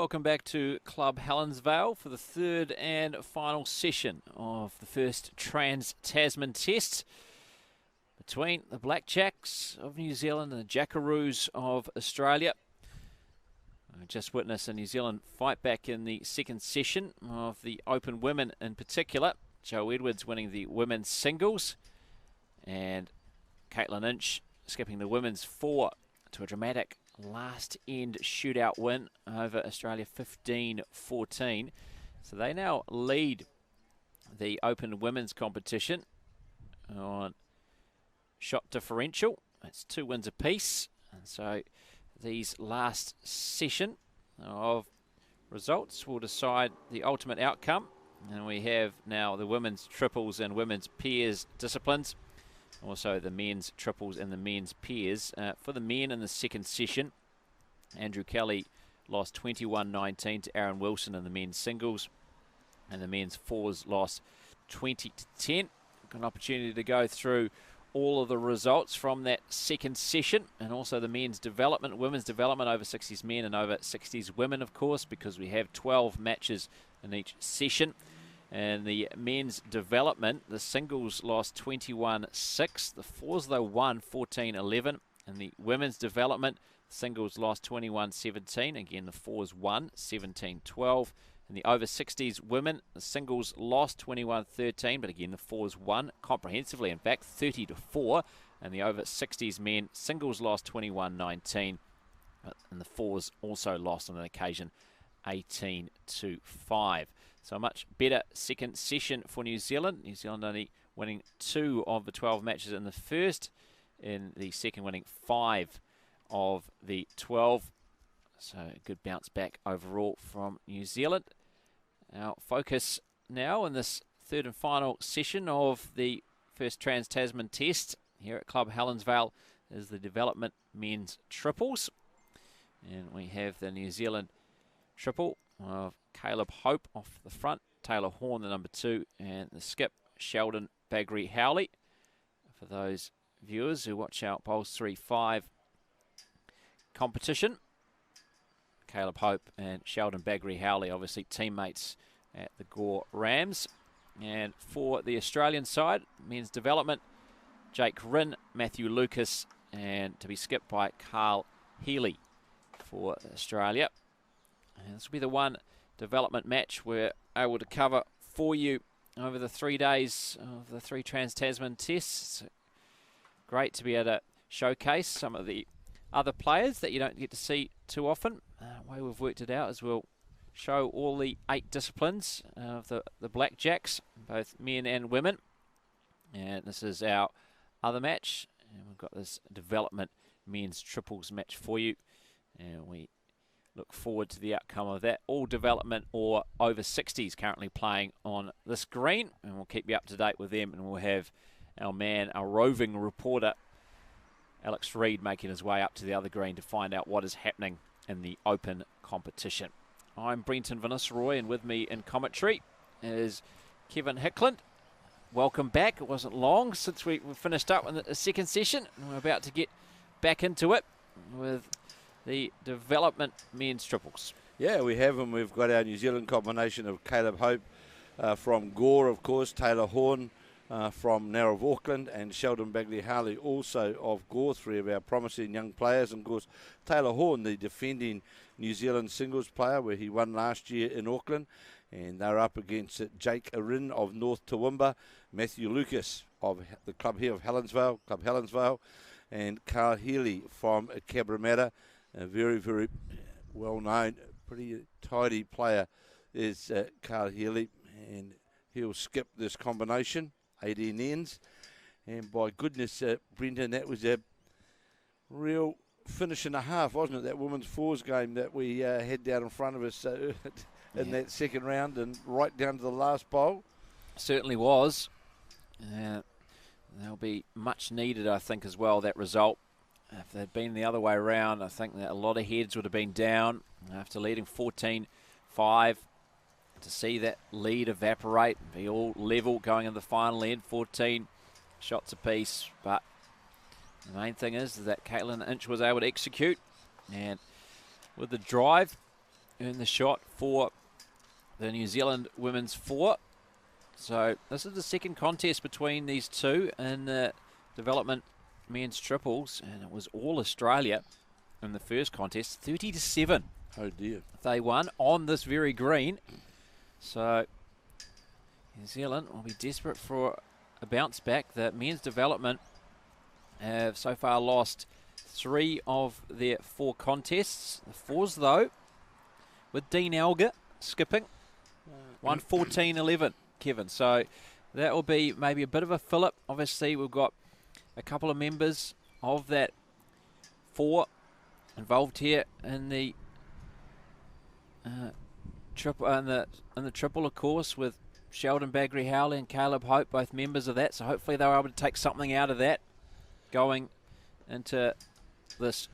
Welcome back to Club Helensvale for the third and final session of the first Trans-Tasman Test between the Blackjacks of New Zealand and the Jackaroos of Australia. I just witnessed a New Zealand fight back in the second session of the Open Women in particular. Jo Edwards winning the women's singles and Caitlin Inch skipping the women's four to a dramatic last end shootout win over Australia 15-14. So they now lead the Open Women's competition on shot differential. It's 2 wins apiece. And so these last session of results will decide the ultimate outcome. And we have now the women's triples and women's pairs disciplines. Also the men's triples and the men's pairs. For the men in the second session, Andrew Kelly lost 21-19 to Aaron Wilson in the men's singles. And the men's fours lost 20-10. Got an opportunity to go through all of the results from that second session, and also the men's development, women's development over 60s men and over 60s women, of course, because we have 12 matches in each session. And the men's development, the singles lost 21-6. The fours, though, won 14-11. And the women's development, the singles lost 21-17. Again, the fours won 17-12. And the over 60s women, the singles lost 21-13. But again, the fours won comprehensively, in fact, 30-4. And the over 60s men, singles lost 21-19. And the fours also lost on an occasion 18-5. So a much better second session for New Zealand. New Zealand only winning 2 of the 12 matches in the first. In the second, winning 5 of the 12. So a good bounce back overall from New Zealand. Our focus now in this third and final session of the first Trans-Tasman Test here at Club Helensvale is the development men's triples. And we have the New Zealand triple of Caleb Hope off the front, Taylor Horn the number 2, and the skip Sheldon Bagri Howley. For those viewers who watch our Bowls 3-5 competition, Caleb Hope and Sheldon Bagri Howley, obviously teammates at the Gore Rams. And for the Australian side, men's development, Jake Rinn, Matthew Lucas, and to be skipped by Carl Healy for Australia. And this will be the one development match we're able to cover for you over the 3 days of the 3 Trans-Tasman Tests. It's great to be able to showcase some of the other players that you don't get to see too often. The way we've worked it out is we'll show all the 8 disciplines of the Blackjacks, both men and women. And this is our other match. And we've got this development men's triples match for you. And we look forward to the outcome of that. All development or over 60s currently playing on this green. And we'll keep you up to date with them. And we'll have our man, our roving reporter, Alex Reid, making his way up to the other green to find out what is happening in the open competition. I'm Brenton Vanessa-Roy, and with me in commentary is Kevin Hickland. Welcome back. It wasn't long since we finished up in the second session, and we're about to get back into it with the development men's triples. Yeah, we have them. We've got our New Zealand combination of Caleb Hope from Gore, of course, Taylor Horn from Narrow of Auckland, and Sheldon Bagley Harley also of Gore, 3 of our promising young players. And of course, Taylor Horn, the defending New Zealand singles player, where he won last year in Auckland. And they're up against Jake Rinn of North Toowoomba, Matthew Lucas of the club here of Helensvale, Club Helensvale, and Carl Healy from Cabramatta, a very, very well-known, pretty tidy player is Carl Healy, and he'll skip this combination, 18 ends. And by goodness, Brenton, that was a real finish and a half, wasn't it? That women's fours game that we had down in front of us in that second round and right down to the last bowl. Certainly was. They'll be much needed, I think, as well, that result. If they'd been the other way around, I think that a lot of heads would have been down after leading 14-5. To see that lead evaporate and be all level going in the final end, 14 shots apiece. But the main thing is that Caitlin Inch was able to execute. And with the drive earn the shot for the New Zealand women's 4. So this is the second contest between these two in the development men's triples, and it was all Australia in the first contest, 30-7. Oh dear. They won on this very green. So New Zealand will be desperate for a bounce back. The men's development have so far lost 3 of their 4 contests. The 4s, though, with Dean Elgar skipping, 114-11, Kevin. So that will be maybe a bit of a fillip. Obviously, we've got a couple of members of that 4 involved here in the triple, in the triple, of course, with Sheldon Bagri Howley and Caleb Hope, both members of that. So hopefully they're able to take something out of that going into this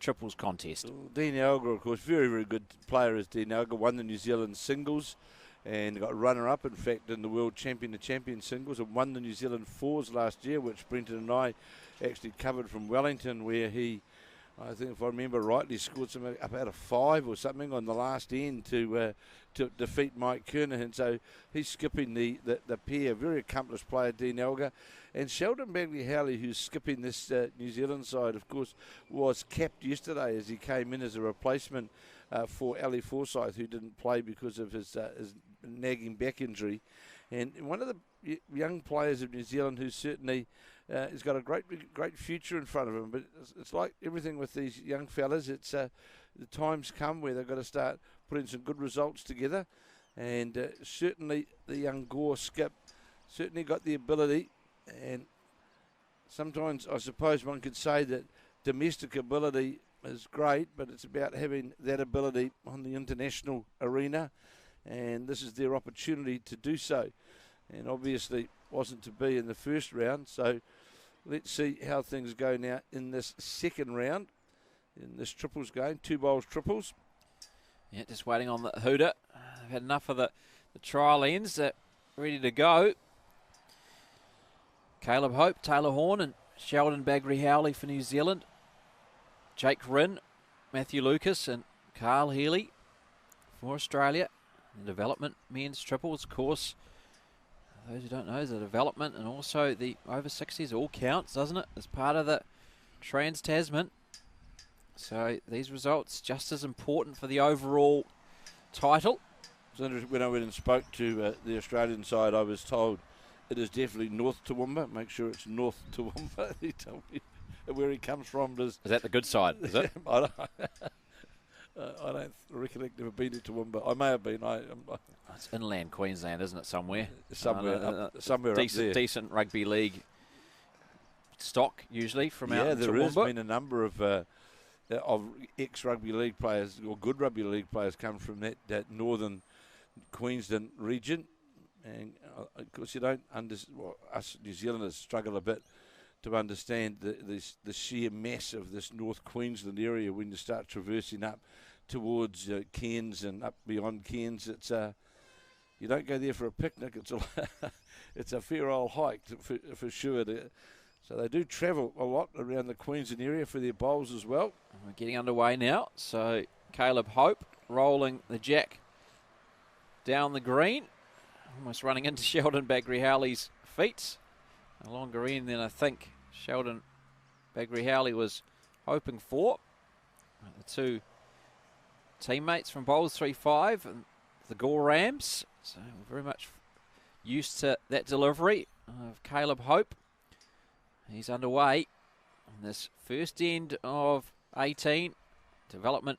triples contest. Dean Elgar, of course, very, very good player as Dean Elgar, won the New Zealand singles and got runner-up, in fact, in the World Champion to Champion singles, and won the New Zealand 4s last year, which Brenton and I actually covered from Wellington, where he, I think if I remember rightly, scored something up out of 5 or something on the last end to defeat Mike Kernahan. So he's skipping the pair. Very accomplished player, Dean Elgar. And Sheldon Bagley Howley, who's skipping this New Zealand side, of course, was capped yesterday as he came in as a replacement for Ali Forsyth, who didn't play because of his nagging back injury. And one of the young players of New Zealand who certainly has got a great future in front of him. But it's like everything with these young fellas. It's the times come where they've got to start putting some good results together. And certainly the young Gore skip certainly got the ability. And sometimes I suppose one could say that domestic ability is great, but it's about having that ability on the international arena. And this is their opportunity to do so. And obviously wasn't to be in the first round. So let's see how things go now in this second round, in this triples game, 2 bowls triples. Yeah, just waiting on the hooter. They've had enough of the trial ends. They're ready to go. Caleb Hope, Taylor Horn and Sheldon Bagri Howley for New Zealand. Jake Rinn, Matthew Lucas and Carl Healy for Australia. The development men's triples, of course. Those who don't know, the development and also the over 60s all counts, doesn't it? As part of the Trans-Tasman. So these results just as important for the overall title. So when I went and spoke to the Australian side, I was told it is definitely North Toowoomba. Make sure it's North Toowoomba. He told me where he comes from. Is that the good side, is it? I don't recollect ever been to Toowoomba. I may have been. It's inland Queensland, isn't it, somewhere? Somewhere decent, up there. Decent rugby league stock, usually, from out in there Toowoomba. has been a number of ex-rugby league players, or good rugby league players, come from that northern Queensland region. And of course, you don't us New Zealanders struggle a bit to understand the sheer mass of this North Queensland area when you start traversing up towards Cairns and up beyond Cairns. It's you don't go there for a picnic. It's a fair old hike for sure. So they do travel a lot around the Queensland area for their bowls as well. We're getting underway now. So Caleb Hope rolling the jack down the green. Almost running into Sheldon Bagri Howley's feet. A longer end than I think Sheldon Bagri Howley was hoping for. The two teammates from Bowls 3-5 and the Gore Rams. So we're very much used to that delivery of Caleb Hope. He's underway on this first end of 18 development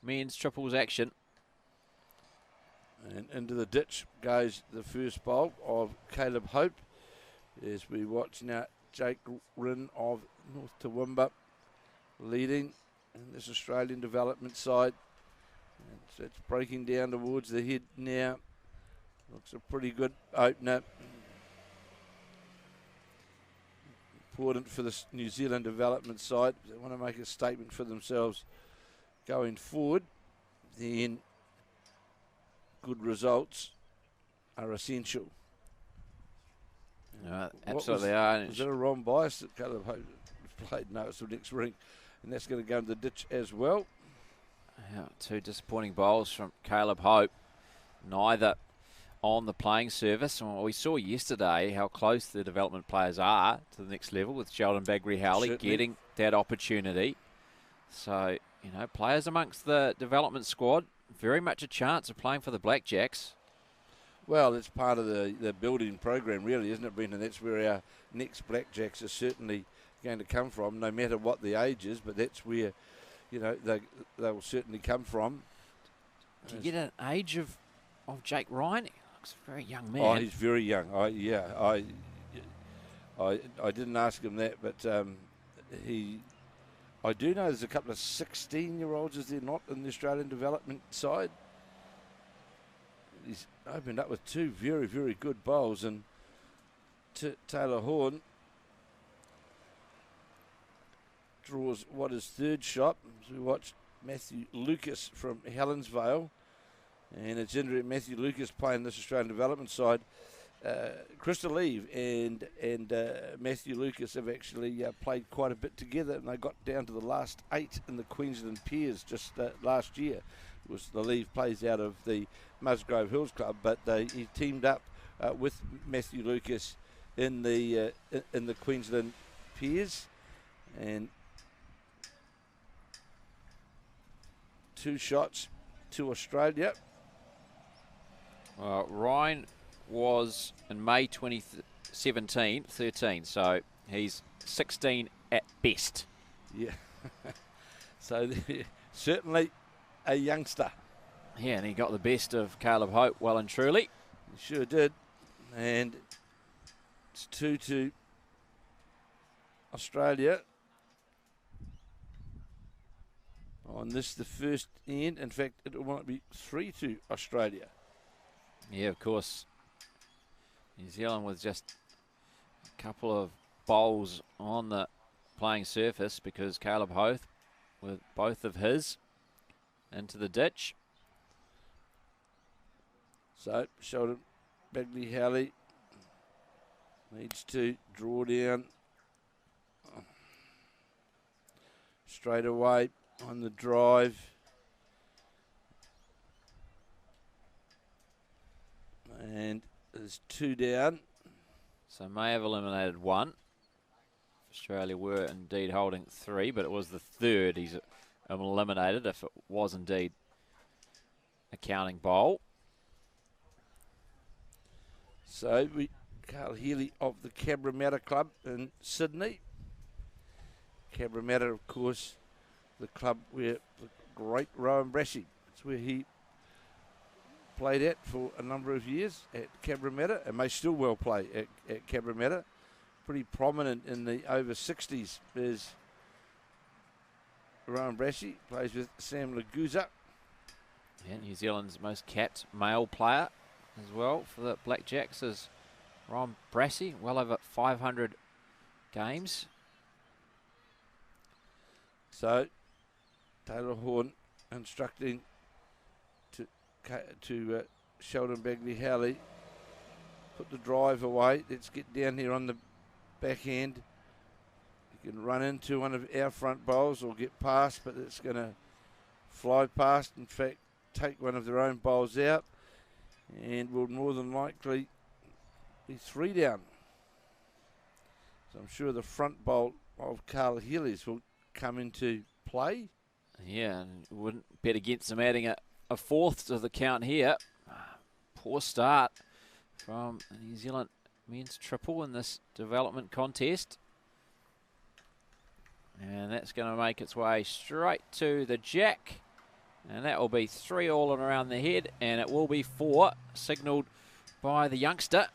men's triples action. And into the ditch goes the first bowl of Caleb Hope as we watch now Jake Rinn of North Toowoomba leading in this Australian development side. And so it's breaking down towards the head now. Looks a pretty good opener. Important for the New Zealand development side. They want to make a statement for themselves going forward. Then good results are essential. Absolutely are. Was that a wrong bias that Caleb Hope played? No, it's the next ring. And that's going to go in the ditch as well. Yeah, two disappointing bowls from Caleb Hope, neither on the playing surface. And we saw yesterday how close the development players are to the next level with Sheldon Bagri-Howley getting that opportunity. So, you know, players amongst the development squad, very much a chance of playing for the Blackjacks. Well, it's part of the building program, really, isn't it, Brendan? That's where our next Blackjacks are certainly going to come from, no matter what the age is, but that's where, you know, they will certainly come from. Do you get an age of Jake Ryan? He looks a very young man. Oh, he's very young. I didn't ask him that, but I do know there's a couple of 16-year-olds, is there not, in the Australian development side? He's opened up with two very, very good bowls, and Taylor Horn draws what is third shot. So we watched Matthew Lucas from Helensvale, and it's interesting Matthew Lucas playing this Australian development side. Crystal Eve and Matthew Lucas have actually played quite a bit together, and they got down to the last 8 in the Queensland Peers just last year. It was the Leave plays out of the Musgrove Hills Club, but he teamed up with Matthew Lucas in the Queensland Peers, and 2 shots to Australia. Ryan was in May 2017, 13, so he's 16 at best. Yeah. So certainly a youngster. Yeah, and he got the best of Caleb Hope well and truly. He sure did. And it's 2 to Australia. On this, the first end. In fact, it might be 3 to Australia. Yeah, of course. New Zealand with just a couple of bowls on the playing surface because Caleb Hope with both of his into the ditch. So, Sheldon Bagri-Howley needs to draw down straight away on the drive. And there's 2 down. So may have eliminated 1. Australia were indeed holding 3, but it was the third he's eliminated if it was indeed a counting bowl. So Carl Healy of the Cabramatta Club in Sydney. Cabramatta, of course, the club where the great Rowan Brassie, it's where he played at for a number of years at Cabramatta, and may still well play at Cabramatta. Pretty prominent in the over 60s is Rowan Brassie, plays with Sam Laguza. Yeah, New Zealand's most capped male player as well for the Blackjacks is Ron Brassie, well over 500 games. So Taylor Horn instructing to Sheldon Bagri-Howley, put the drive away. Let's get down here on the backhand. You can run into one of our front bowls or get past, but it's going to fly past. In fact, take one of their own bowls out, and will more than likely be 3 down. So I'm sure the front bowl of Carl Healy's will come into play. Yeah, and wouldn't bet against them adding a 4th to the count here. Poor start from New Zealand men's triple in this development contest. And that's going to make its way straight to the jack. And that will be 3 all and around the head. And it will be 4, signalled by the youngster,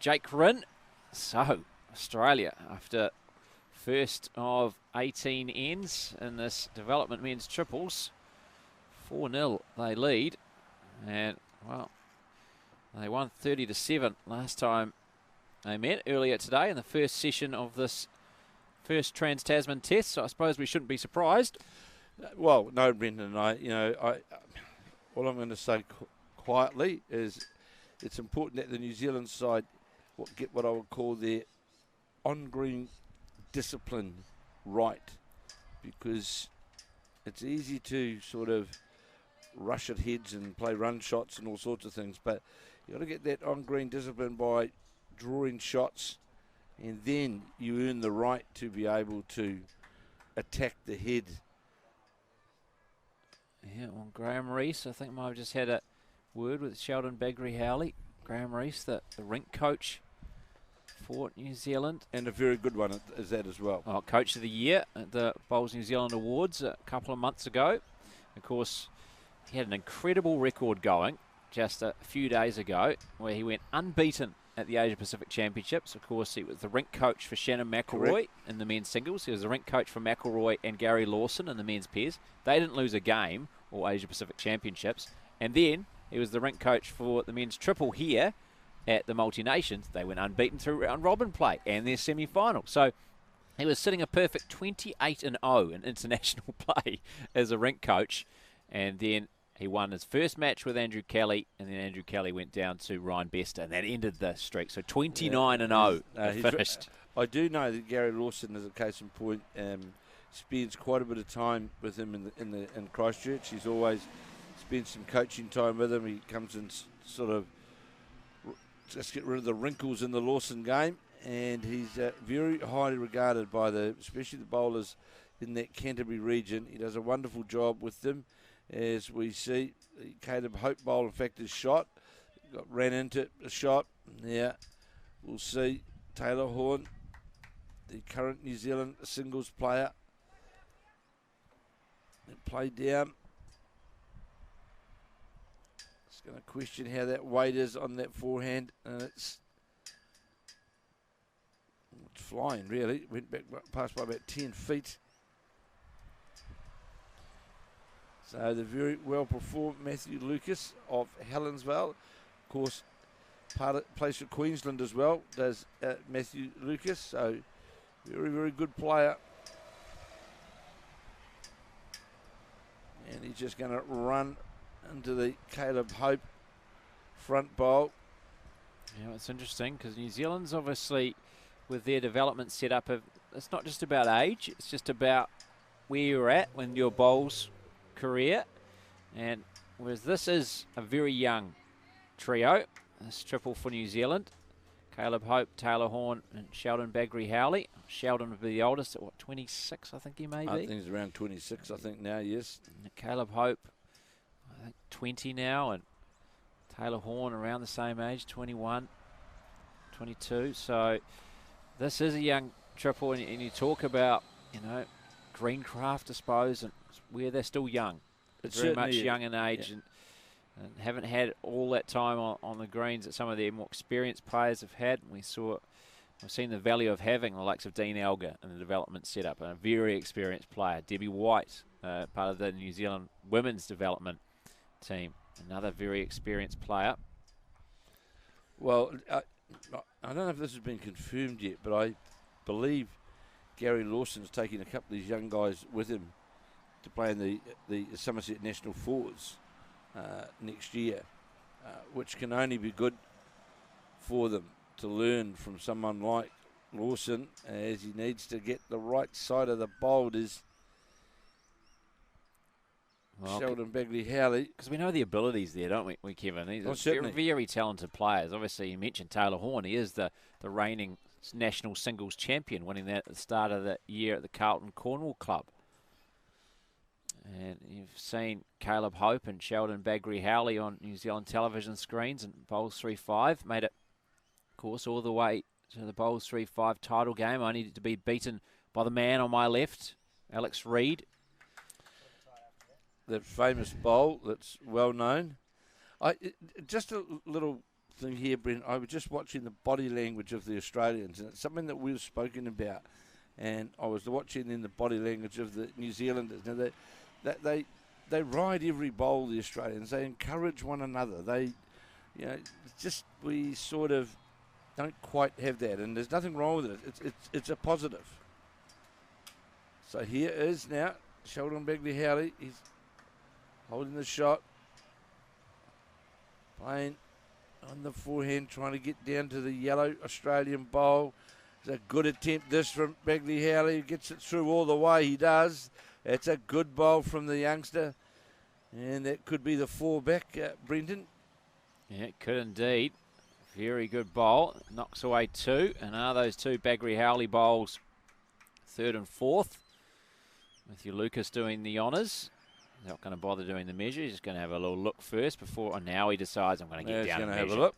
Jake Rinn. So, Australia, after first of 18 ends in this development men's triples, 4-0 they lead. And, well, they won 30-7 last time they met earlier today in the first session of this first Trans-Tasman test. So I suppose we shouldn't be surprised. Well, no, Brendan, all I'm going to say quietly is it's important that the New Zealand side get what I would call their on-green discipline right, because it's easy to sort of rush at heads and play run shots and all sorts of things, but you've got to get that on-green discipline by drawing shots, and then you earn the right to be able to attack the head. Yeah, well, Graham Reese, I think might have just had a word with Sheldon Bagri-Howley. Graham Reese, the rink coach for New Zealand. And a very good one is that as well. Oh, Coach of the Year at the Bowls New Zealand Awards a couple of months ago. Of course, he had an incredible record going just a few days ago where he went unbeaten at the Asia Pacific Championships. Of course, he was the rink coach for Shannon McElroy in the men's singles. He was the rink coach for McElroy and Gary Lawson in the men's pairs. They didn't lose a game, or Asia Pacific Championships. And then he was the rink coach for the men's triple here at the Multi-Nations. They went unbeaten through round-robin play and their semi-final. So he was sitting a perfect 28-0 in international play as a rink coach. And then he won his first match with Andrew Kelly, and then Andrew Kelly went down to Ryan Bester, and that ended the streak. So 29-0 finished. I do know that Gary Lawson, as a case in point, spends quite a bit of time with him in Christchurch. He's always spent some coaching time with him. He comes and sort of just get rid of the wrinkles in the Lawson game, and he's very highly regarded by especially the bowlers in that Canterbury region. He does a wonderful job with them. As we see, Caleb Hope bowl, in fact, his shot ran into a shot. Yeah, we'll see Taylor Horn, the current New Zealand singles player, played down. Just going to question how that weight is on that forehand, and it's flying really. Went back past by about 10 feet. So the very well performed Matthew Lucas of Helensvale, of course, plays for Queensland as well, does Matthew Lucas. So very, very good player. And he's just going to run into the Caleb Hope front bowl. Yeah, it's interesting because New Zealand's obviously, with their development set up, it's not just about age, it's just about where you're at when your bowls career, and whereas this is a very young trio, this triple for New Zealand, Caleb Hope, Taylor Horn and Sheldon Bagri-Howley. Sheldon would be the oldest at what, 26 I think he may be? I think he's around 26 I think now, yes. And Caleb Hope I think 20 now, and Taylor Horn around the same age, 21, 22. So this is a young triple, and you talk about, you know, Greencraft, I suppose, and where they're still young. It's very much young in age, yeah, and haven't had all that time on the greens that some of their more experienced players have had. And we've seen the value of having the likes of Dean Elgar in the development setup, and a very experienced player. Debbie White, part of the New Zealand women's development team, another very experienced player. Well, I don't know if this has been confirmed yet, but I believe Gary Lawson's taking a couple of these young guys with him to play in the Somerset National Forwards next year, which can only be good for them to learn from someone like Lawson, as he needs to get the right side of the boulders. Well, Sheldon Bagri-Howley. Because we know the abilities there, don't we, Kevin? He's very, very talented players. Obviously, you mentioned Taylor Horn. He is the reigning national singles champion, winning that at the start of the year at the Carlton Cornwall Club. And you've seen Caleb Hope and Sheldon Bagri-Howley on New Zealand television screens and Bowls 3-5. Made it, of course, all the way to the Bowls 3-5 title game. I needed to be beaten by the man on my left, Alex Reid. That famous bowl that's well known. Just a little thing here, Brent. I was just watching the body language of the Australians, and it's something that we've spoken about. And I was watching in the body language of the New Zealanders. Now, they ride every bowl, the Australians. They encourage one another. They, you know, we sort of don't quite have that, and there's nothing wrong with it. It's a positive. So here is now Sheldon Bagri-Howley. He's holding the shot, playing on the forehand, trying to get down to the yellow Australian bowl. It's a good attempt this from Bagri-Howley. Gets it through all the way. He does. It's a good bowl from the youngster, and that could be the 4 back, Brendan. Yeah, it could indeed. Very good bowl. Knocks away 2. And are those 2 Baggery Howley bowls 3rd and 4th? Matthew Lucas doing the honours. Not going to bother doing the measure. He's just going to have a little look first before. And now he decides I'm going to get down and measure. Have a look.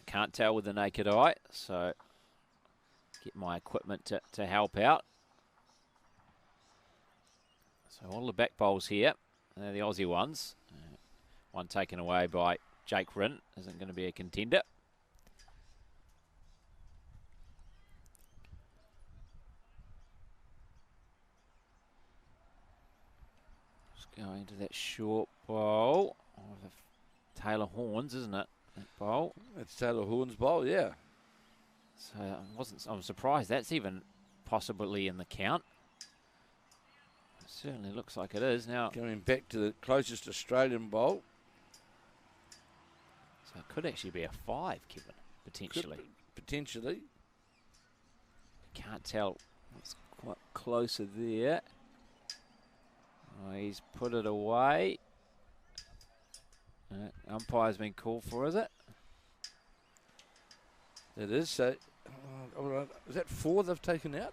Can't tell with the naked eye, so get my equipment to help out. So all the back bowls here, they're the Aussie ones. One taken away by Jake Rinn, isn't going to be a contender. Just going to that short bowl. Oh, the Taylor Horns, isn't it? That bowl. It's Taylor Horn's bowl, yeah. So I'm surprised that's even possibly in the count. It certainly looks like it is now. Going back to the closest Australian bowl. So it could actually be a 5, Kevin, potentially. Potentially. Can't tell. It's quite closer there. Oh, he's put it away. Umpire's been called for, is it? It is. So, is that 4 they've taken out?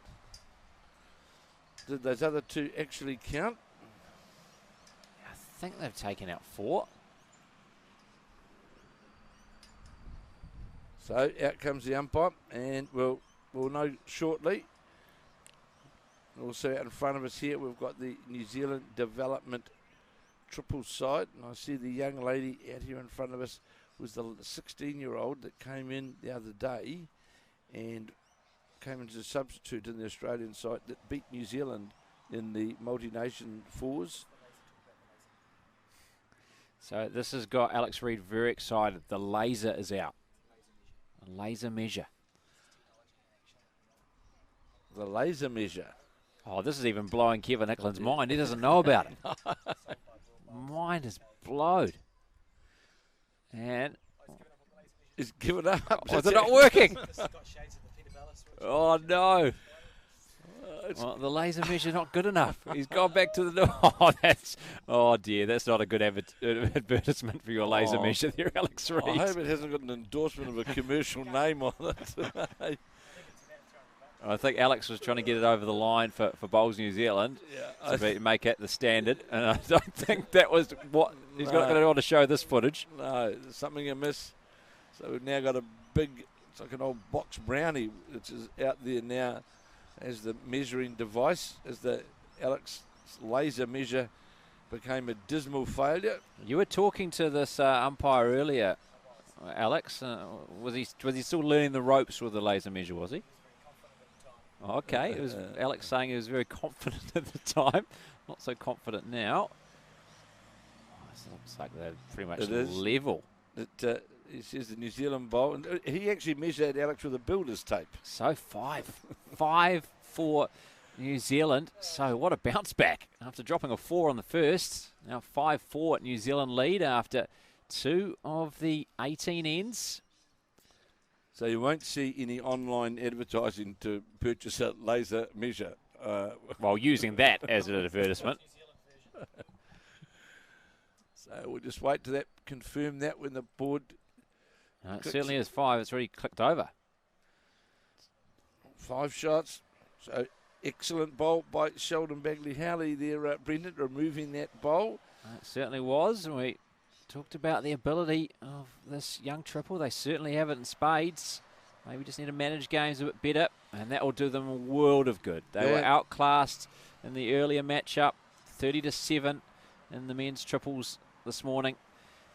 Did those other 2 actually count? I think they've taken out 4. So out comes the umpire, and we'll know shortly. Also out in front of us here, we've got the New Zealand Development triple side, and I see the young lady out here in front of us was the 16-year-old that came in the other day and came into the substitute in the Australian side that beat New Zealand in the multi-nation 4s. So this has got Alex Reid very excited. The laser is out. A laser measure. The laser measure. Oh, this is even blowing Kevin Eklund's mind. He doesn't know about it. Mind is blowed. And he's given up. Oh, is it not working? Oh, no. Well, the laser measure not good enough. He's gone back to the door. Oh dear, that's not a good advertisement for your laser measure there, Alex Reid. I hope it hasn't got an endorsement of a commercial name on it. I think Alex was trying to get it over the line for Bowls New Zealand to make it the standard, and I don't think that was what he's not going to want to show this footage. No, there's something amiss. So we've now got a big, it's like an old box brownie, which is out there now as the measuring device, as the Alex laser measure became a dismal failure. You were talking to this umpire earlier, Alex. Was he still learning the ropes with the laser measure, was he? Okay, it was Alex saying he was very confident at the time. Not so confident now. It looks like they're pretty much level. He says the New Zealand bowl. And he actually measured Alex with a builder's tape. So 5 for New Zealand. So what a bounce back after dropping a 4 on the first. Now 5-4 New Zealand lead after 2 of the 18 ends. So you won't see any online advertising to purchase a laser measure. While using that as an advertisement. So we'll just wait to confirm that when the board... it certainly is 5. It's already clicked over. 5 shots. So excellent bowl by Sheldon Bagley Howley there, Brendan, removing that bowl. It certainly was. We talked about the ability of this young triple. They certainly have it in spades. Maybe just need to manage games a bit better, and that will do them a world of good. They were outclassed in the earlier matchup, 30-7 in the men's triples this morning,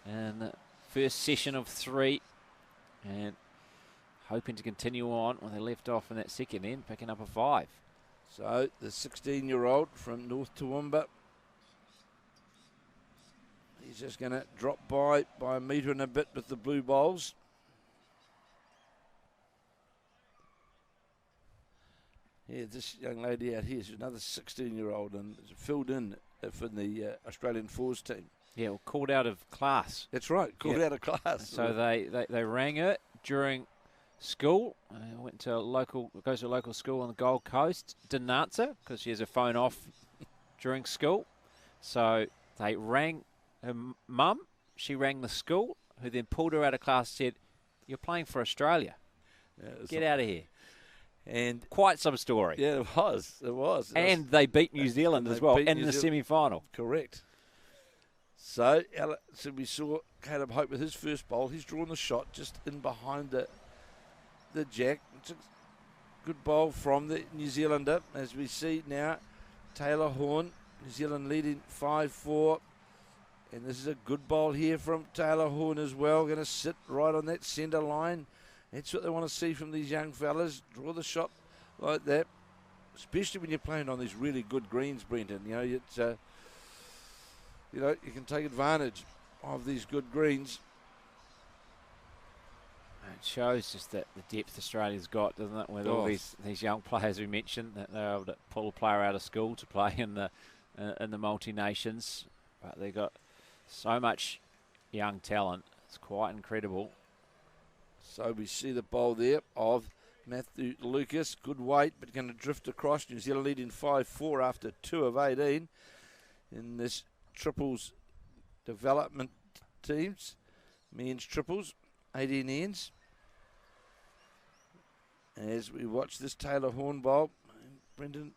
and the first session of 3, and hoping to continue on when they left off in that second end, picking up a 5. So the 16-year-old from North Toowoomba, he's just going to drop by a metre and a bit with the blue bowls. Yeah, this young lady out here, she's another 16-year-old and filled in for the Australian fours team. Yeah, well, called out of class. That's right, called out of class. So they rang her during school. Goes to a local school on the Gold Coast. Didn't answer because she has her phone off during school. So they rang her mum. She rang the school, who then pulled her out of class and said, "You're playing for Australia. Get out of here." And quite some story. Yeah, it was. And they beat New Zealand as well in the semi-final. Correct. So we saw Caleb Hope with his first bowl. He's drawn the shot just in behind the jack. It's a good bowl from the New Zealander. As we see now, Taylor Horn, New Zealand leading 5-4. And this is a good bowl here from Taylor Horn as well. Going to sit right on that centre line. That's what they want to see from these young fellas. Draw the shot like that, especially when you're playing on these really good greens, Brenton. You know, it's you can take advantage of these good greens. It shows just that the depth Australia's got, doesn't it? With all these young players we mentioned, that they're able to pull a player out of school to play in the multi-nations, but they got so much young talent. It's quite incredible. So we see the bowl there of Matthew Lucas. Good weight, but going to drift across. New Zealand leading 5-4 after 2 of 18 in this triples development teams. Men's triples, 18 ends. As we watch this Taylor Horn bowl, Brendan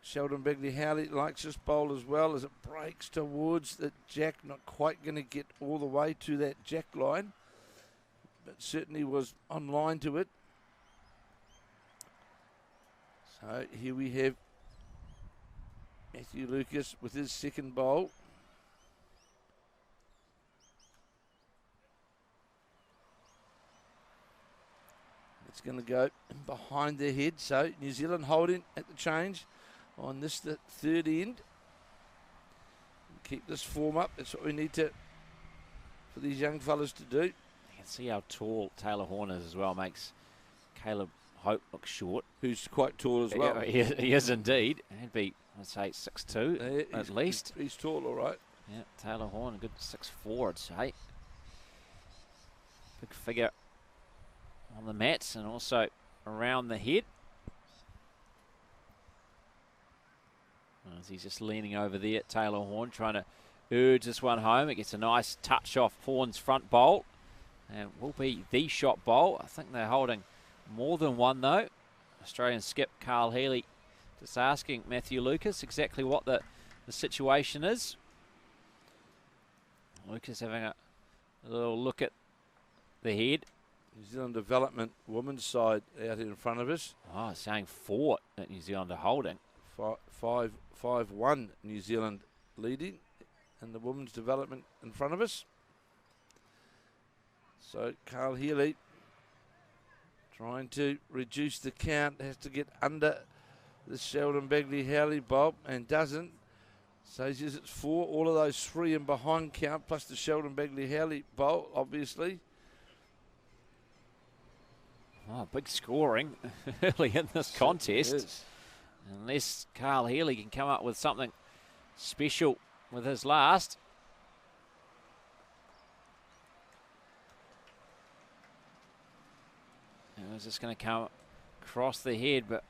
Sheldon Begley-Howley likes this bowl as well as it breaks towards the jack. Not quite going to get all the way to that jack line, but certainly was on line to it. So here we have Matthew Lucas with his second bowl. It's going to go behind their head. So New Zealand holding at the change on this, the third end. Keep this form up. That's what we need for these young fellas to do. You can see how tall Taylor Horn is as well. Makes Caleb Hope look short. Who's quite tall as well. He is indeed. He'd be, I'd say, 6'2", at least. He's tall, all right. Yeah, Taylor Horn, a good 6'4", I'd say. Big figure on the mats and also around the head. As he's just leaning over there, Taylor Horn trying to urge this one home. It gets a nice touch off Horn's front bowl and will be the shot bowl. I think they're holding more than one though. Australian skip Carl Healy just asking Matthew Lucas exactly what the situation is. Lucas having a little look at the head. New Zealand development women's side out in front of us. Oh, saying 4 that New Zealand are holding. 5-1 New Zealand leading, and the women's development in front of us. So Carl Healy trying to reduce the count, has to get under the Sheldon Begley-Howley bob and doesn't. So he says it's 4, all of those 3 and behind count, plus the Sheldon Begley-Howley bowl, obviously. Oh, big scoring early in this contest. Unless Carl Healy can come up with something special with his last. It was just going to come across the head, but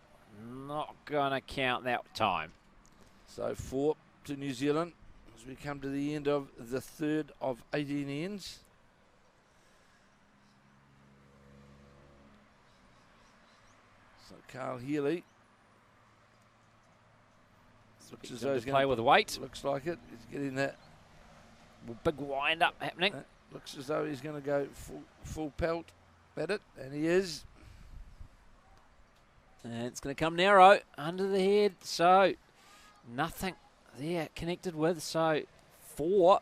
not going to count that time. So 4 to New Zealand as we come to the end of the third of 18 ends. So Carl Healy looks as though he's going to play with weight. Looks like it. He's getting that big wind up happening. Looks as though he's going to go full pelt at it, and he is. And it's going to come narrow under the head, so nothing there connected with. So 4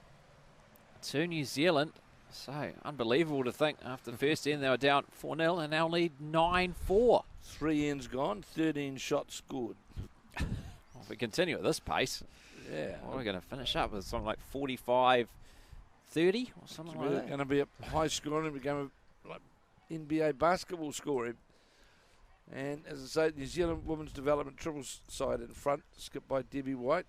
to New Zealand. So unbelievable to think after the first end they were down 4-0 and now lead 9-4. 3 ends gone, 13 shots scored. Well, if we continue at this pace, yeah, we're going to finish up with something like 45-30 or something like that. It's going to be a high scoring, we're going to like NBA basketball scoring. And as I say, New Zealand Women's Development triples side in front, skipped by Debbie White.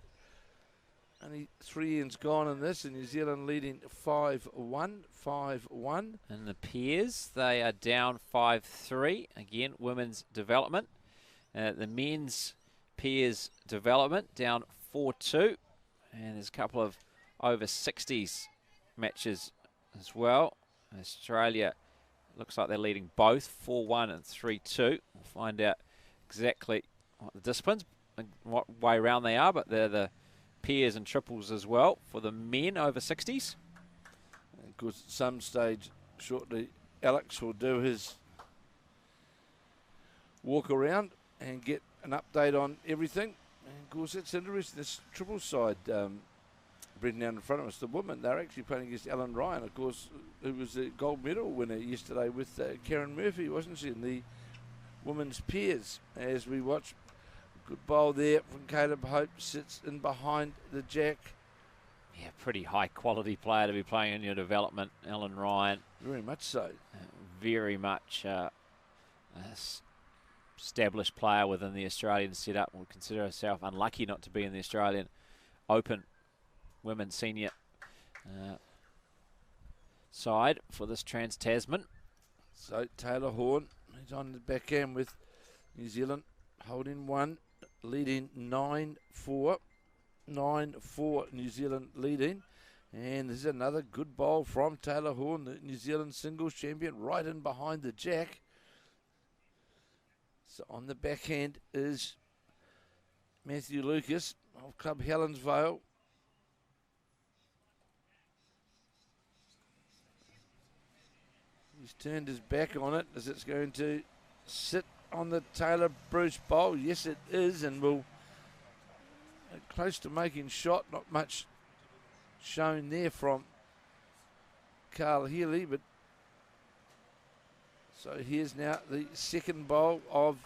Only 3 ends gone in this, and New Zealand leading 5-1, 5-1. And the pairs, they are down 5-3. Again, women's development. The men's pairs development down 4-2. And there's a couple of over 60s matches as well. Australia looks like they're leading both 4-1 and 3-2. We'll find out exactly what the disciplines and what way round they are, but they're the pairs and triples as well for the men over 60s. And of course, at some stage shortly, Alex will do his walk around and get an update on everything. And of course, it's interesting, this triple side, Brendan, down in front of us, the women, they're actually playing against Ellen Ryan, of course, who was the gold medal winner yesterday with Karen Murphy, wasn't she, in the women's pairs. As we watch, good bowl there from Caleb Hope, sits in behind the jack. Yeah, pretty high quality player to be playing in your development, Ellen Ryan. Very much so. Very much established player within the Australian setup. Would consider herself unlucky not to be in the Australian Open Women's Senior side for this Trans-Tasman. So Taylor Horn, he's on the back end with New Zealand holding one, leading 9-4. 9-4 New Zealand leading. And there's another good bowl from Taylor Horn, the New Zealand singles champion, right in behind the jack. So on the backhand is Matthew Lucas of Club Helensvale. He's turned his back on it as it's going to sit on the Taylor Bruce bowl. Yes, it is, and will close to making shot. Not much shown there from Carl Healy, but so here's now the second bowl of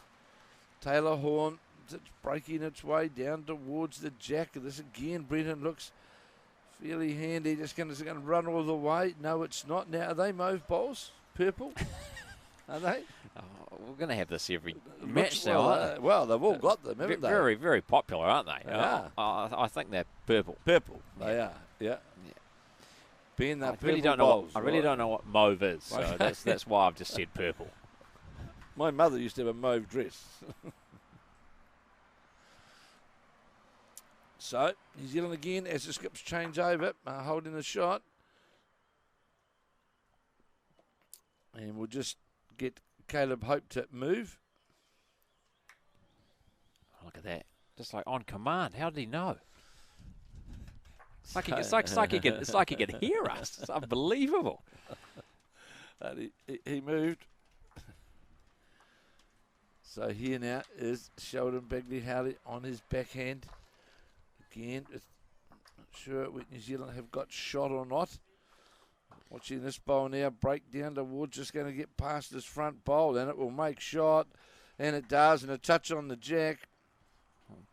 Taylor Horn. It's breaking its way down towards the jack. This again, Brenton looks fairly handy. Just going to run all the way. No, it's not. Now, are they mauve bowls? Purple? Are they? Oh, we're going to have this every match now, well, aren't they? well, they've all got them, haven't they? Very, very popular, aren't they? They are. I think they're purple. Purple. They are. Yeah. Being that I really don't know. I really don't know what mauve is. So that's why I've just said purple. My mother used to have a mauve dress. So New Zealand again as the skips change over, holding the shot, and we'll just get Caleb Hope to move. Look at that, just like on command. How did he know? It's like he can hear us. It's unbelievable. And he moved. So here now is Sheldon Bagley-Howley on his backhand. Again, I'm not sure what New Zealand have got shot or not. Watching this bowl now break down towards, just going to get past this front bowl, and it will make shot, and it does, and a touch on the jack.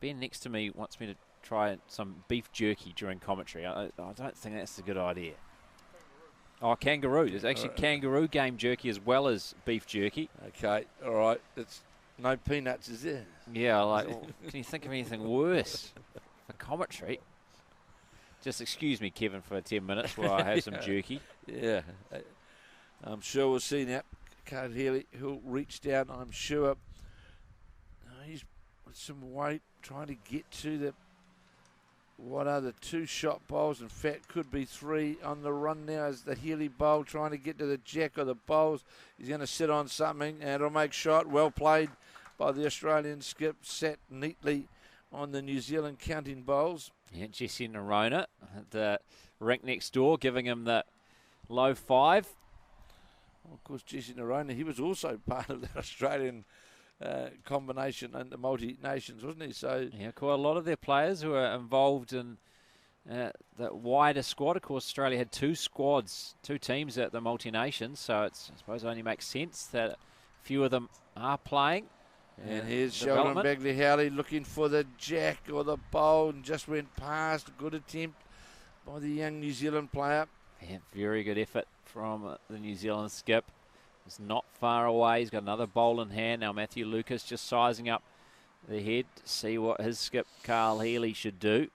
Ben next to me wants me to try some beef jerky during commentary. I don't think that's a good idea. Oh, kangaroo. There's actually kangaroo game jerky as well as beef jerky. Okay, all right. It's no peanuts, is there? Yeah, well, can you think of anything worse for commentary? Just excuse me, Kevin, for 10 minutes while I have some jerky. Yeah. I'm sure we'll see now. Carl Healy, who'll reach down, I'm sure. He's with some weight trying to get to the, what are the 2 shot bowls? In fact, could be 3 on the run now as the Healy bowl trying to get to the jack of the bowls. He's going to sit on something and it'll make shot. Well played by the Australian skip, sat neatly on the New Zealand counting bowls. Yeah, Jesse Nerona at the rink next door, giving him the low 5. Well, of course, Jesse Nerona, he was also part of that Australian combination and the multi-nations, wasn't he? So yeah, quite a lot of their players who are involved in the wider squad. Of course, Australia had 2 squads, 2 teams at the multi-nations, so it's, I suppose it only makes sense that a few of them are playing. And here's Sheldon Bagley-Howley looking for the jack or the bowl and just went past. Good attempt by the young New Zealand player. Yeah, very good effort from the New Zealand skip. It's not far away. He's got another bowl in hand. Now Matthew Lucas just sizing up the head to see what his skip Carl Healy should do.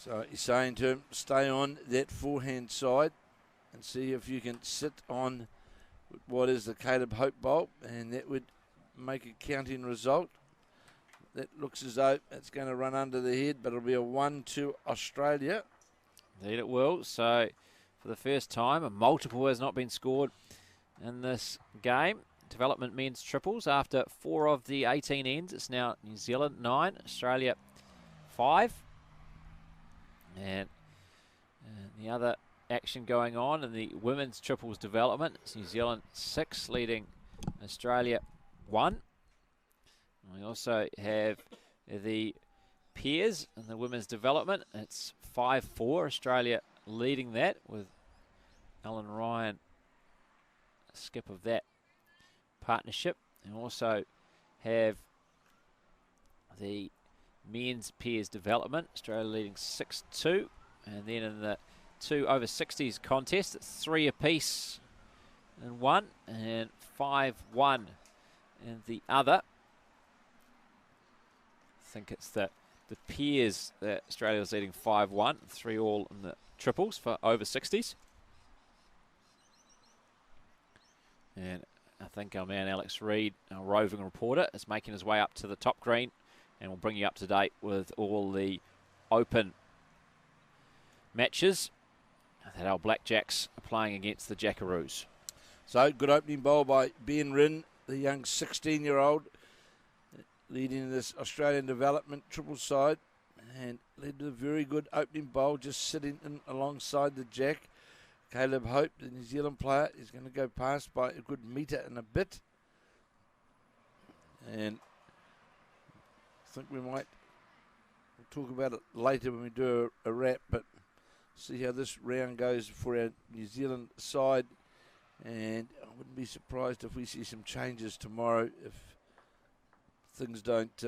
So he's saying to him, stay on that forehand side and see if you can sit on what is the Caleb Hope Bowl, and that would make a counting result. That looks as though it's going to run under the head, but it'll be a 1-2 Australia. Indeed it will. So for the first time, a multiple has not been scored in this game. Development men's triples after 4 of the 18 ends. It's now New Zealand 9, Australia 5. And the other action going on in the women's triples development, it's New Zealand 6 leading Australia 1. We also have the pairs in the women's development. It's 5-4, Australia leading that with Alan Ryan, skip of that partnership. And also have the men's pairs development, Australia leading 6-2. And then in the 2 over 60s contest, it's 3 apiece in one and 5-1 in the other. I think it's the pairs that Australia's leading 5-1, 3 all in the triples for over 60s. And I think our man Alex Reid, our roving reporter, is making his way up to the top green, and we'll bring you up to date with all the open matches that our Blackjacks are playing against the Jackaroos. So good opening bowl by Ben Rinn, the young 16-year-old, leading this Australian development triple side, and led to a very good opening bowl, just sitting in alongside the Jack. Caleb Hope, the New Zealand player, is going to go past by a good metre and a bit. And I think we might talk about it later when we do a wrap, but see how this round goes for our New Zealand side. And I wouldn't be surprised if we see some changes tomorrow if things don't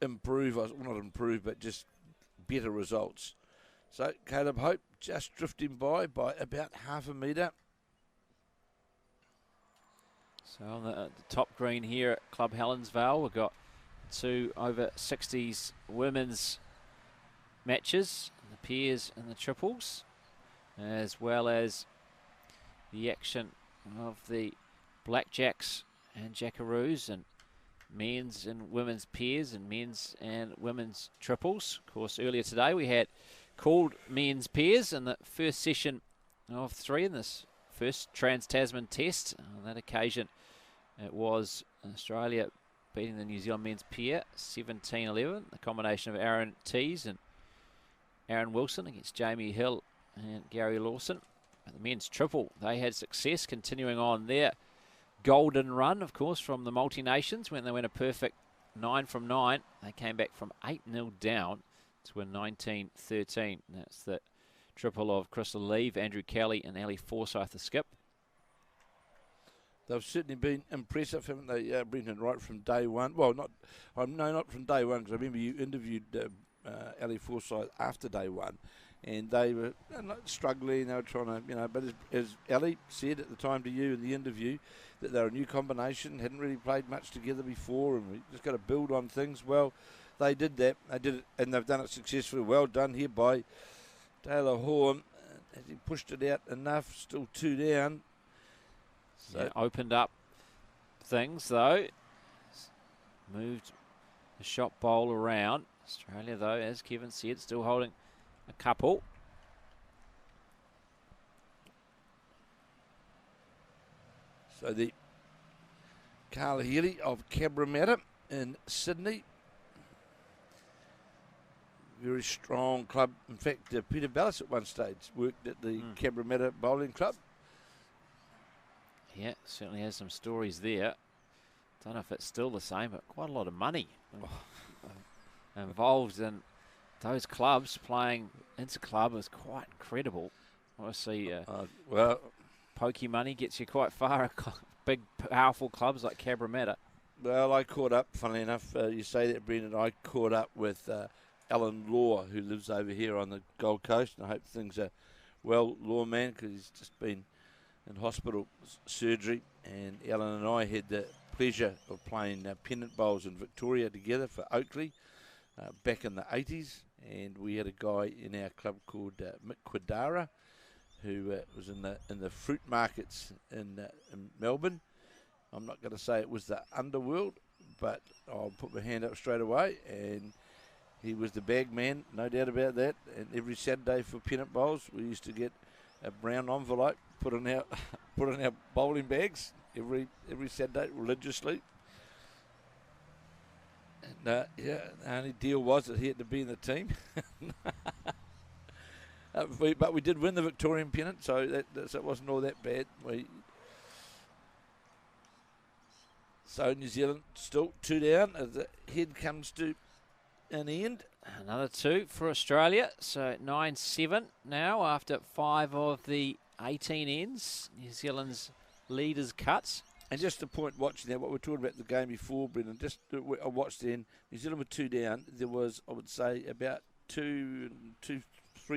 improve, well, not improve, but just better results. So Caleb Hope just drifting by about half a metre. So on the top green here at Club Helensvale, we've got 2 over 60s women's matches, the pairs and the triples, as well as the action of the Blackjacks and Jackaroos, and men's and women's pairs and men's and women's triples. Of course, earlier today we had called men's pairs in the first session of 3 in this first Trans-Tasman test. On that occasion, it was Australia beating the New Zealand men's pair 17-11. The combination of Aaron Tees and Aaron Wilson against Jamie Hill and Gary Lawson. And the men's triple, they had success continuing on their golden run, of course, from the multi-nations when they went a perfect 9 from 9. They came back from 8-0 down to a 19-13. That's the triple of Crystal Leave, Andrew Kelly and Ali Forsyth the skip. They've certainly been impressive, haven't they, Brendan, right from day one? Well, not from day one, because I remember you interviewed Ali Forsyth after day one, and they were struggling. They were trying to, but as Ali said at the time to you in the interview, that they're a new combination, hadn't really played much together before, and we just got to build on things. Well, they did that. They did it, and they've done it successfully. Well done here by Taylor Horn. Has he pushed it out enough? Still 2 down. So yeah, opened up things though. Moved the shot bowl around. Australia though, as Kevin said, still holding a couple. So the Carl Healy of Cabramatta in Sydney. Very strong club. In fact, Peter Ballas at one stage worked at the Cabramatta Bowling Club. Yeah, certainly has some stories there. Don't know if it's still the same, but quite a lot of money involved in those clubs. Playing inter-club is quite incredible. Obviously, well, pokey money gets you quite far. Big, powerful clubs like Cabramatta. Well, I caught up, funnily enough, you say that, Brendan, I caught up with Alan Law, who lives over here on the Gold Coast, and I hope things are well, Lawman, because he's just been in hospital surgery, and Alan and I had the pleasure of playing pennant bowls in Victoria together for Oakley back in the 80s, and we had a guy in our club called Mick Quidara, who was in the fruit markets in Melbourne. I'm not going to say it was the underworld, but I'll put my hand up straight away, and he was the bag man, no doubt about that. And every Saturday for pennant bowls, we used to get a brown envelope put in our bowling bags every Saturday religiously. And the only deal was that he had to be in the team. But we did win the Victorian pennant, so it wasn't all that bad. So New Zealand still 2 down as the head comes to an end. Another 2 for Australia, so 9-7 now after 5 of the 18 ends. New Zealand's lead is cut. And just a point watching that, what we're talking about the game before, Brendan, I watched then, New Zealand were 2 down. There was, I would say, about 3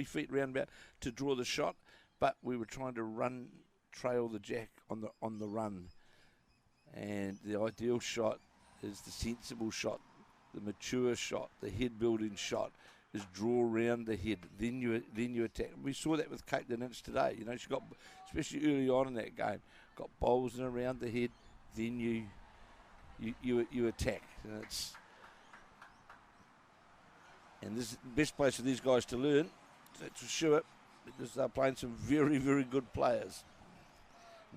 feet roundabout to draw the shot, but we were trying to trail the jack on the run. And the ideal shot is the sensible shot, the mature shot, the head-building shot is draw round the head, then you attack. We saw that with Caitlin Inch today. You know, she got, especially early on in that game, got bowls in around the head, then you attack. And this is the best place for these guys to learn, that's for sure, because they're playing some very, very good players.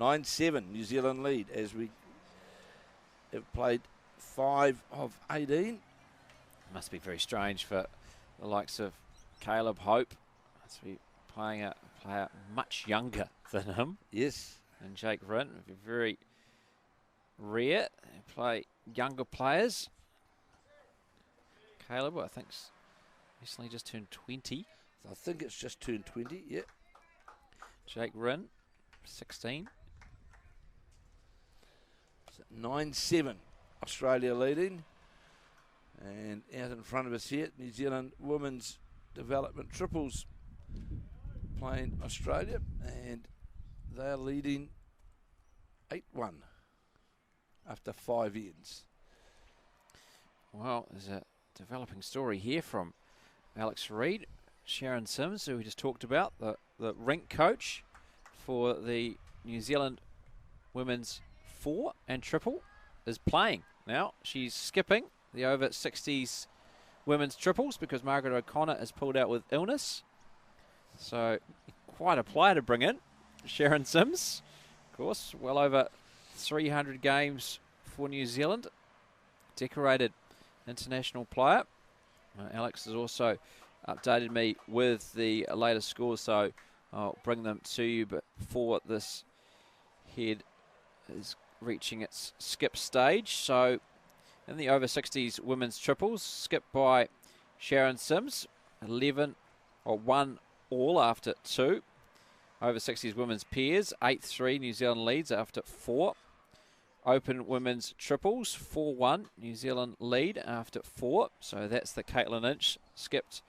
9-7, New Zealand lead as we have played 5 of 18. Must be very strange for the likes of Caleb Hope to be playing a player much younger than him. Yes. And Jake Rint, very rare. They play younger players. Caleb, I think, recently just turned 20. I think it's just turned 20, yeah. Jake Rint, 16. 9-7, Australia leading. And out in front of us here, New Zealand women's development triples playing Australia, and they're leading 8-1 after 5 ends. Well, there's a developing story here from Alex Reid. Sharon Sims, who we just talked about, the rink coach for the New Zealand women's 4 and triple, is playing now. She's skipping the over 60s women's triples because Margaret O'Connor is pulled out with illness. So quite a player to bring in. Sharon Sims, of course, well over 300 games for New Zealand. Decorated international player. Alex has also updated me with the latest scores, so I'll bring them to you before this head is reaching its skip stage. So in the over 60s women's triples, skipped by Sharon Sims, 1 all after 2. Over 60s women's pairs, 8-3 New Zealand leads after 4. Open women's triples, 4-1 New Zealand lead after 4. So that's the Caitlin Inch skipped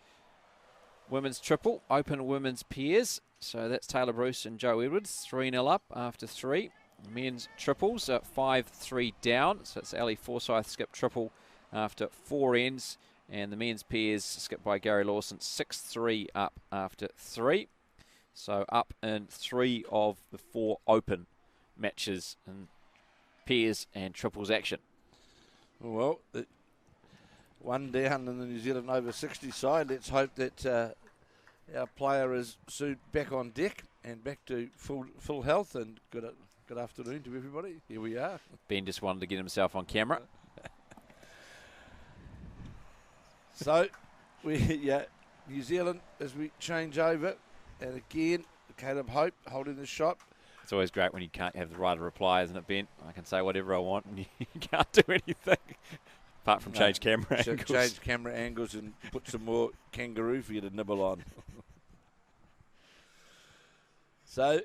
women's triple. Open women's pairs, so that's Taylor Bruce and Joe Edwards, 3-0 up after 3. Men's triples are 5-3 down, so it's Ali Forsyth skipped triple after 4 ends, and the men's pairs skipped by Gary Lawson, 6-3 up after 3. So up in 3 of the 4 open matches in pairs and triples action. Well, 1 down in the New Zealand over 60 side. Let's hope that our player is soon back on deck and back to full health, and good afternoon to everybody. Here we are. Ben just wanted to get himself on camera. So, New Zealand as we change over, and again, Caleb Hope holding the shot. It's always great when you can't have the right reply, isn't it, Ben? I can say whatever I want and you can't do anything apart from change camera angles. Change camera angles and put some more kangaroo for you to nibble on. So,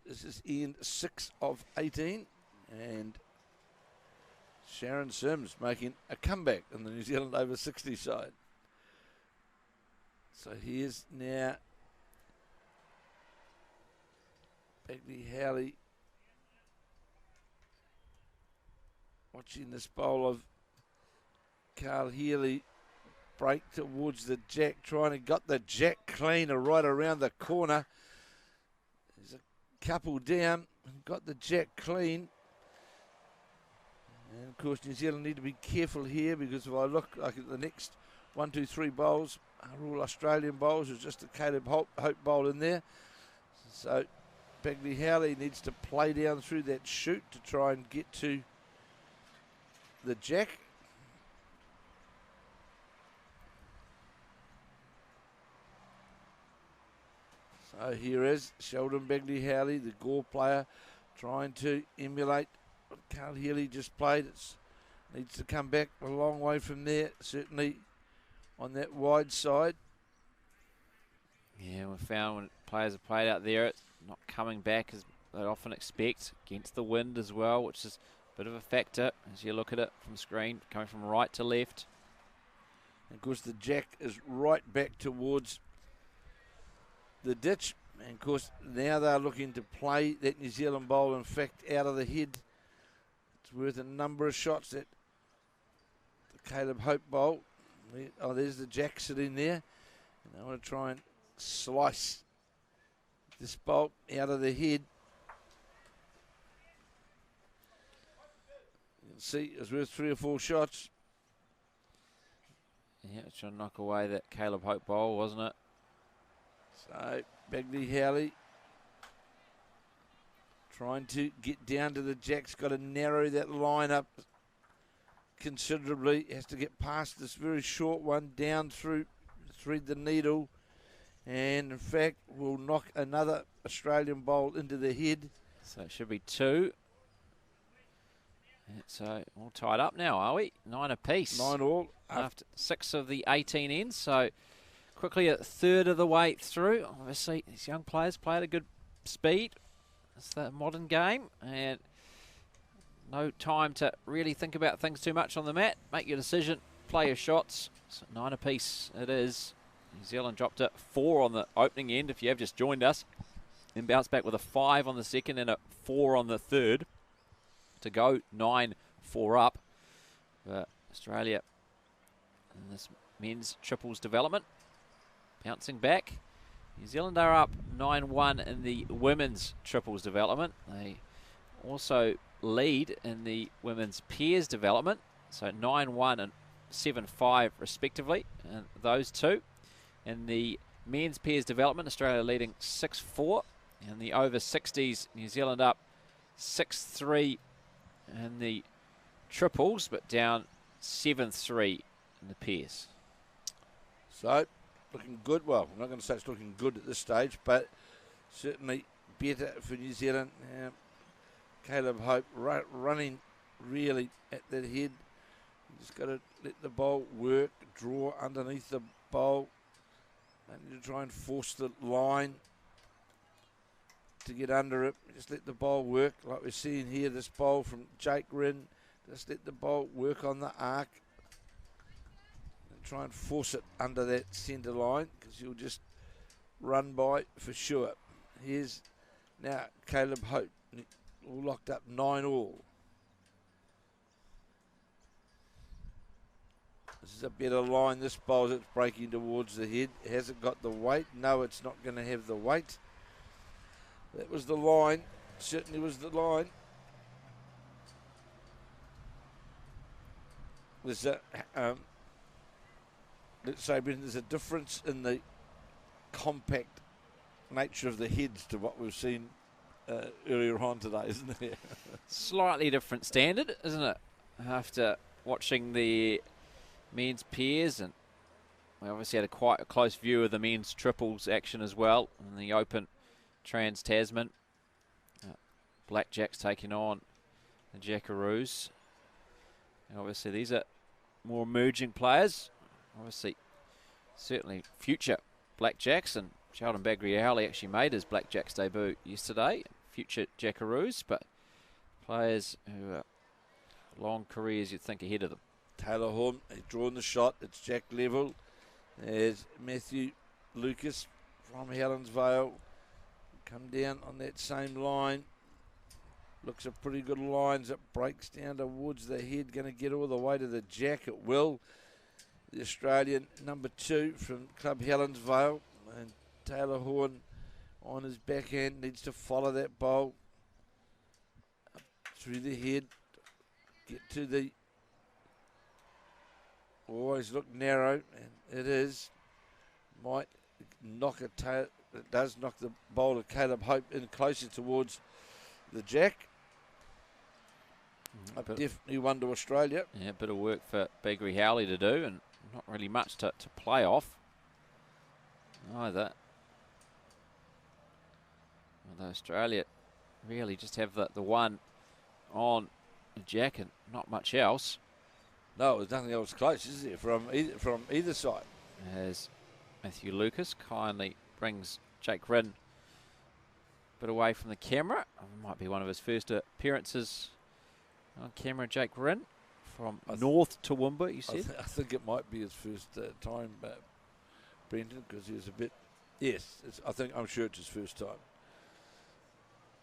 this is end 6 of 18, and Sharon Sims making a comeback in the New Zealand over 60 side. So here's now Bagley Howley watching this bowl of Carl Healy break towards the jack, trying to got the jack clean right around the corner. There's a couple down, got the jack clean. And of course New Zealand need to be careful here, because if I look like at the next 1, 2, 3 bowls are all Australian bowls. There's just a Caleb Hope bowl in there. So Bagley Howley needs to play down through that chute to try and get to the jack. So here is Sheldon Bagley Howley, the Gore player, trying to emulate what Carl Healy just played. It needs to come back a long way from there, certainly on that wide side. Yeah, we found when players have played out there, it's not coming back as they often expect, against the wind as well, which is a bit of a factor as you look at it from screen, coming from right to left. And of course the jack is right back towards the ditch, and of course now they're looking to play that New Zealand bowl, in fact, out of the head. It's worth a number of shots, that the Caleb Hope bowl. Oh, there's the jack sitting there, and they want to try and slice this bowl out of the head. You can see it's worth 3 or 4 shots. Yeah, trying to knock away that Caleb Hope bowl, wasn't it? So Bagley Howley trying to get down to the jack's got to narrow that line up considerably. Has to get past this very short one, down through, thread the needle, and in fact will knock another Australian bowl into the head. So it should be 2. So all tied up now, are we? 9 apiece. 9 all. After 6 of the 18 ends. So quickly a third of the way through. Obviously these young players play at a good speed. It's the modern game, and no time to really think about things too much on the mat. Make your decision, play your shots. So 9 apiece it is. New Zealand dropped a 4 on the opening end, if you have just joined us, and bounced back with a 5 on the second and a 4 on the third to go 9-4 up. But Australia in this men's triples development bouncing back. New Zealand are up 9-1 in the women's triples development. They also lead in the women's pairs development, so 9-1 and 7-5 respectively, and those two. In the men's pairs development, Australia leading 6-4. In the over 60s, New Zealand up 6-3 in the triples, but down 7-3 in the pairs. So looking good. Well, I'm not going to say it's looking good at this stage, but certainly better for New Zealand. Caleb Hope running really at that head. Just got to let the bowl work, draw underneath the bowl. They need to try and force the line to get under it. Just let the bowl work, like we're seeing here, this bowl from Jake Rinn. Just let the bowl work on the arc. Try and force it under that centre line, because you'll just run by for sure. Here's now Caleb Hope, all locked up 9 all. This is a better line, this bowl that's breaking towards the head. Has it got the weight? No, it's not going to have the weight. That was the line, certainly was the line. There's a let's say, Brendan, there's a difference in the compact nature of the heads to what we've seen earlier on today, isn't there? Slightly different standard, isn't it? After watching the men's pairs, and we obviously had quite a close view of the men's triples action as well in the Open Trans-Tasman. Blackjacks taking on the Jackaroos. And obviously these are more emerging players. Obviously, certainly future Blackjacks, and Sheldon Bagley-Howley actually made his Blackjacks debut yesterday. Future Jackaroos, but players who are long careers you'd think ahead of them. Taylor Horn, he's drawn the shot. It's Jack level. There's Matthew Lucas from Helensvale. Come down on that same line. Looks a pretty good lines. It breaks down towards the head. Going to get all the way to the jack. It will. The Australian number 2 from Club Helensvale. And Taylor Horn on his backhand needs to follow that bowl. Up through the head. Get to the... Always look narrow. And it is. Might knock a tail. It does knock the bowler Caleb Hope in closer towards the jack. Definitely one to Australia. Yeah, a bit of work for Begley Howley to do, and not really much to play off either. Although Australia really just have the one on the jack and not much else. No, there's nothing else close, is there, from either side? As Matthew Lucas kindly brings Jake Rinn a bit away from the camera. Might be one of his first appearances on camera, Jake Rinn, from North Toowoomba, you said? I think it might be his first time, Brendan, because he was a bit... Yes, I'm sure it's his first time.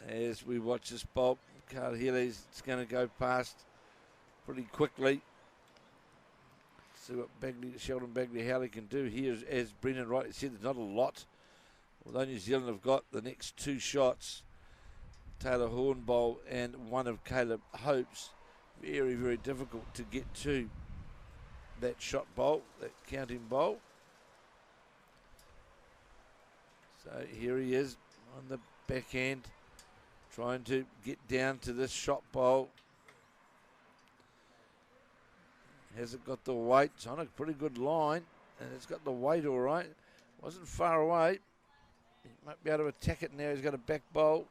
As we watch this bowl, Carl Healy's going to go past pretty quickly. See what Sheldon Bagley Howley can do here. As Brendan rightly said, there's not a lot. Although New Zealand have got the next 2 shots, Taylor Horn bowl and one of Caleb Hope's, very, very difficult to get to that shot bowl, that counting bowl. So here he is on the backhand, trying to get down to this shot bowl. Has it got the weight? It's on a pretty good line, and it's got the weight all right. Wasn't far away. He might be able to attack it now. He's got a back bowl.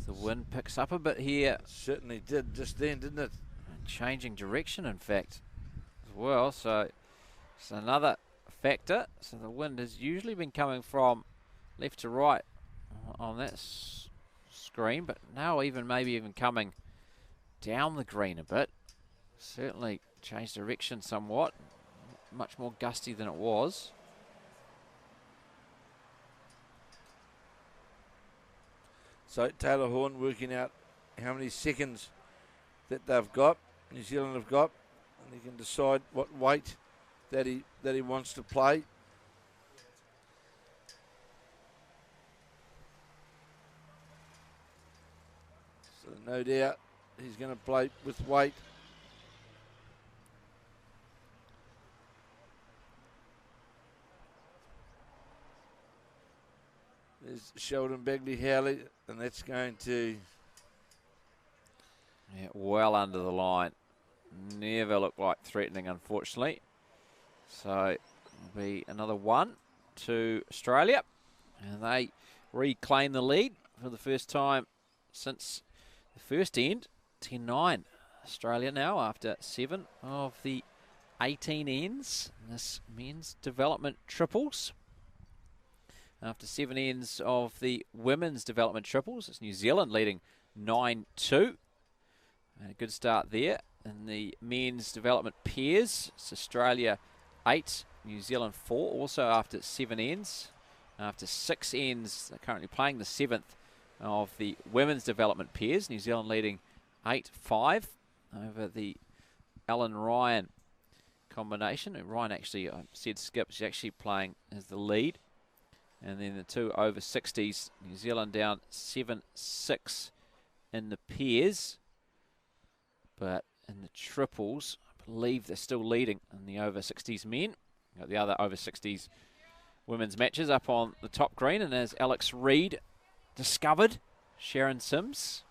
The wind picks up a bit here. Certainly did just then, didn't it? And changing direction, in fact, as well. So it's another factor. So the wind has usually been coming from left to right on that screen, but now maybe even coming down the green a bit. Certainly changed direction somewhat. Much more gusty than it was. So Taylor Horn working out how many seconds that they've got, New Zealand have got, and he can decide what weight that he wants to play. So no doubt he's going to play with weight. There's Sheldon Bagley Howley, and that's going to... Yeah, well under the line. Never looked like threatening, unfortunately. So it'll be another 1 to Australia. And they reclaim the lead for the first time since the first end. 10-9 Australia now after 7 of the 18 ends. This men's development triples. After 7 ends of the women's development triples, it's New Zealand leading 9-2. A good start there. In the men's development pairs, it's Australia 8, New Zealand 4, also after 7 ends. After 6 ends, they're currently playing the 7th of the women's development pairs. New Zealand leading 8-5 over the Alan Ryan combination. And Ryan actually, I said Skip, is actually playing as the lead. And then the 2 over 60s, New Zealand down 7-6 in the pairs. But in the triples, I believe they're still leading in the over 60s men. Got the other over 60s women's matches up on the top green. And as Alex Reid discovered, Sharon Sims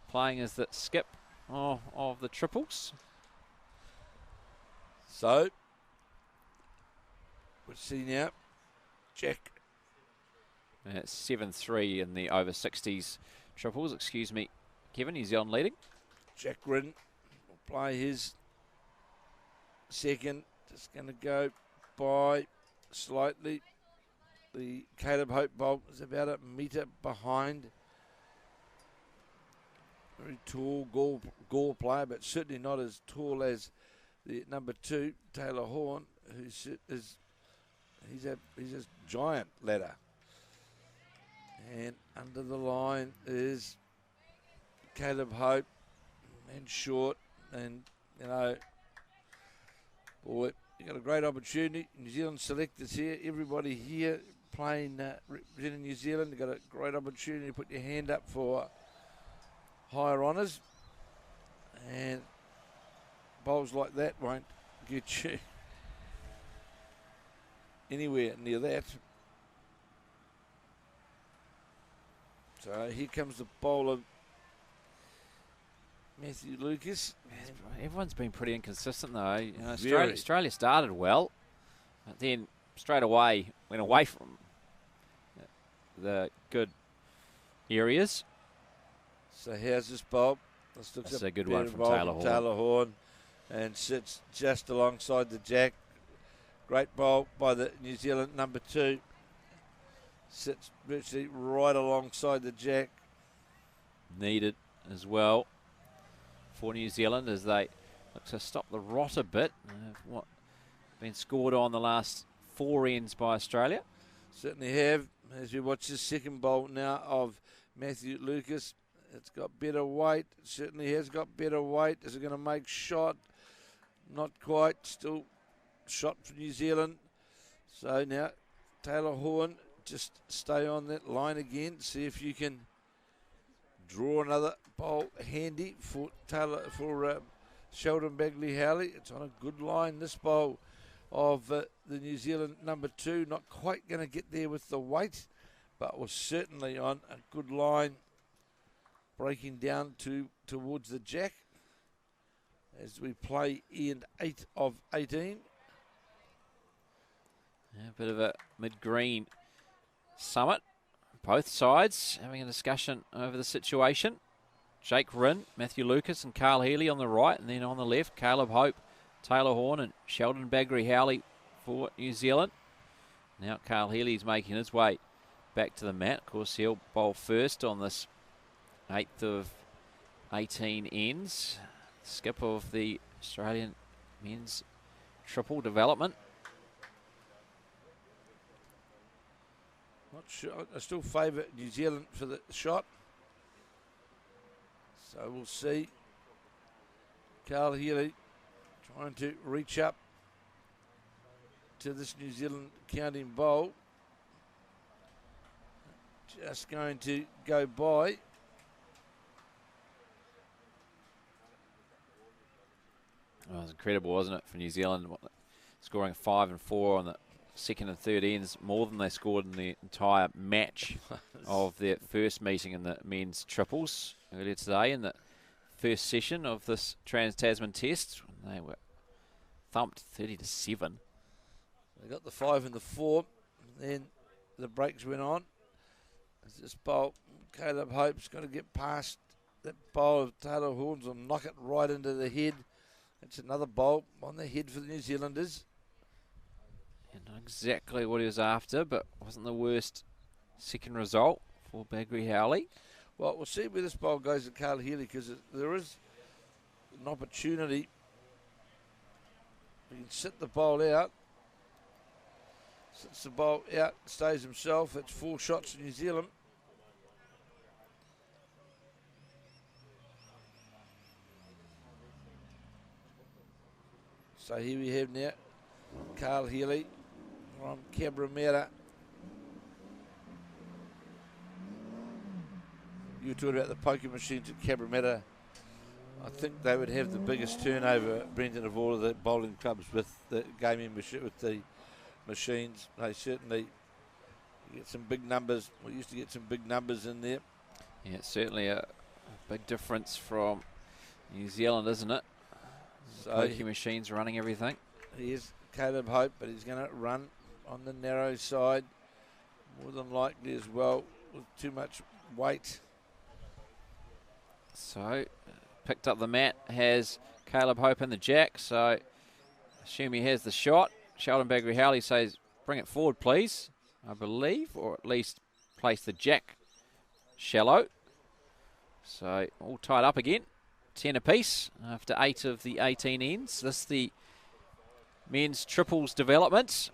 playing as the skip of the triples. So, we'll see now. Jack. And it's 7-3 in the over 60s triples. Excuse me, Kevin, New Zealand leading. Jack Ridden will play his second. Just going to go by slightly. The Caleb Hope bolt is about a metre behind. very tall Gore player, but certainly not as tall as the number 2, Taylor Horn, he's a giant ladder. And under the line is Caleb Hope and short, and you know, boy, you got a great opportunity. New Zealand selectors here, everybody here playing representing New Zealand. You've got a great opportunity to put your hand up for higher honours, and bowls like that won't get you anywhere near that. So here comes the bowler, Matthew Lucas. Everyone's been pretty inconsistent though. You know, Australia started well, but then straight away went away from the good areas. So how's this bowl? That's a good one from Taylor Horn. Taylor Horn, and sits just alongside the jack. Great bowl by the New Zealand number 2. Sits virtually right alongside the jack. Needed as well for New Zealand as they look to stop the rot a bit. What been scored on the last 4 ends by Australia. Certainly have. As we watch the second bowl now of Matthew Lucas, it's got better weight. It certainly has got better weight. Is it going to make shot? Not quite. Still shot for New Zealand. So now Taylor Horn, just stay on that line again. See if you can draw another bowl handy for Sheldon Bagley Howley. It's on a good line, this bowl of the New Zealand number 2. Not quite going to get there with the weight, but was certainly on a good line, breaking down towards the jack as we play end 8 of 18. Yeah, a bit of a mid-green summit. Both sides having a discussion over the situation. Jake Rinn, Matthew Lucas and Carl Healy on the right, and then on the left, Caleb Hope, Taylor Horn and Sheldon Bagley Howley for New Zealand. Now Carl Healy's making his way back to the mat. Of course, he'll bowl first on this 8th of 18 ends. Skip of the Australian men's triple development. Not sure. I still favour New Zealand for the shot. So we'll see. Carl Healy trying to reach up to this New Zealand counting bowl. Just going to go by. Oh, it was incredible, wasn't it, for New Zealand? Scoring 5 and 4 on the second and third ends, more than they scored in the entire match of their first meeting in the men's triples earlier today in the first session of this Trans-Tasman Test. They were thumped 30-7. They got the 5 and the 4, and then the breaks went on. As this bowl, Caleb Hope's got to get past that bowl of Taylor Horns and knock it right into the head. It's another bowl on the head for the New Zealanders. And not exactly what he was after, but wasn't the worst second result for Bagley Howley. Well, we'll see where this bowl goes to Carl Healy, because there is an opportunity. We can sit the bowl out. Sits the bowl out, stays himself. It's 4 shots to New Zealand. So here we have now Carl Healy from Cabramatta. You were talking about the poker machines at Cabramatta. I think they would have the biggest turnover, Brendan, of all of the bowling clubs with the gaming machine, with the machines. They certainly get some big numbers. We used to get some big numbers in there. Yeah, it's certainly a big difference from New Zealand, isn't it? So poker machines running everything. Here's Caleb Hope, but he's going to run on the narrow side, more than likely as well, with too much weight. So, picked up the mat, has Caleb Hope in the jack, so assume he has the shot. Sheldon Bagley Howley says, bring it forward, please, I believe, or at least place the jack shallow. So all tied up again. 10 apiece after 8 of the 18 ends. This is the men's triples development.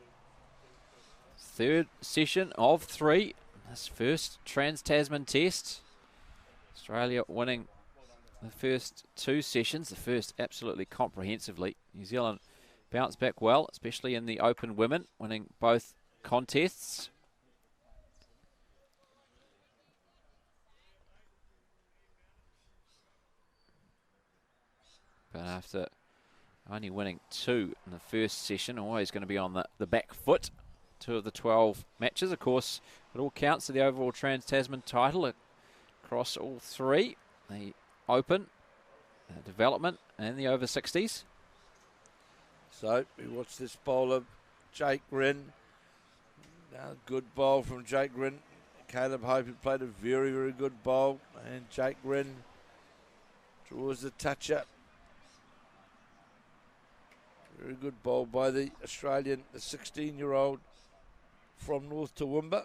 Third session of 3. This first Trans-Tasman test. Australia winning the first 2 sessions. The first absolutely comprehensively. New Zealand bounced back well, especially in the open women, winning both contests. But after only winning 2 in the first session, always going to be on the back foot. 2 of the 12 matches, of course, it all counts to the overall Trans-Tasman title across all 3. The Open, Development and the over 60s. So we watch this bowler, Jake Grin. Good bowl from Jake Grin. Caleb Hope played a very, very good bowl. And Jake Grin draws the toucher. Very good bowl by the Australian, the 16-year-old from North Toowoomba.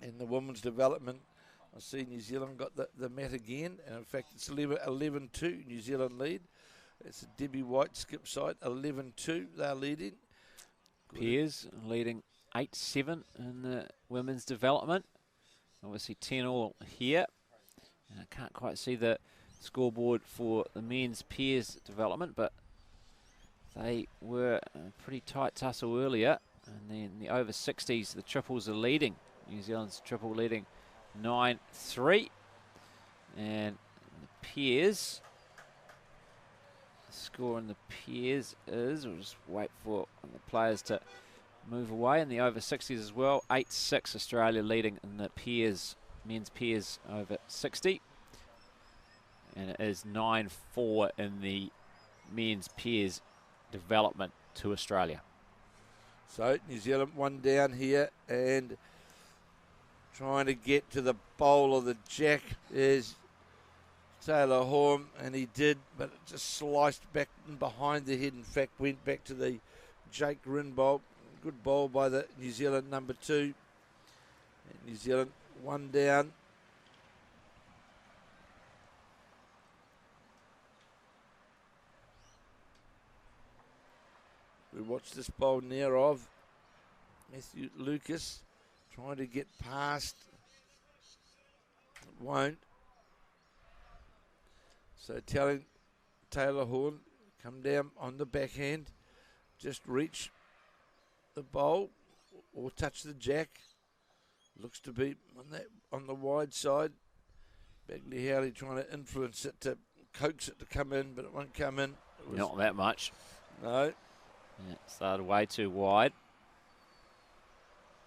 In the women's development, I see New Zealand got the mat again. And in fact, it's 11-2 New Zealand lead. It's a Debbie White skip side, 11-2 they're leading. Pears leading 8-7 in the women's development. Obviously 10 all here. And I can't quite see the scoreboard for the men's Pears development, but they were a pretty tight tussle earlier. And then the over 60s, the triples are leading. New Zealand's triple leading 9-3. And the Pears, the score in the Pears is, we'll just wait for the players to move away. In the over 60s as well, 8-6 Australia leading in the Pears, men's Pears over 60. And it is 9-4 in the men's Pears development to Australia. So New Zealand 1 down here and trying to get to the bowl of the jack is Taylor Horn, and he did, but it just sliced back behind the head. In fact, went back to the Jake Grin bowl. Good bowl by the New Zealand number 2. And New Zealand 1 down. We watch this bowl near of Matthew Lucas trying to get past. It won't. So telling Taylor Horn, come down on the backhand, just reach the bowl or touch the jack. Looks to be on the wide side. Bagley Howley trying to influence it, to coax it to come in, but it won't come in. Not that much. No. Yeah, it started way too wide.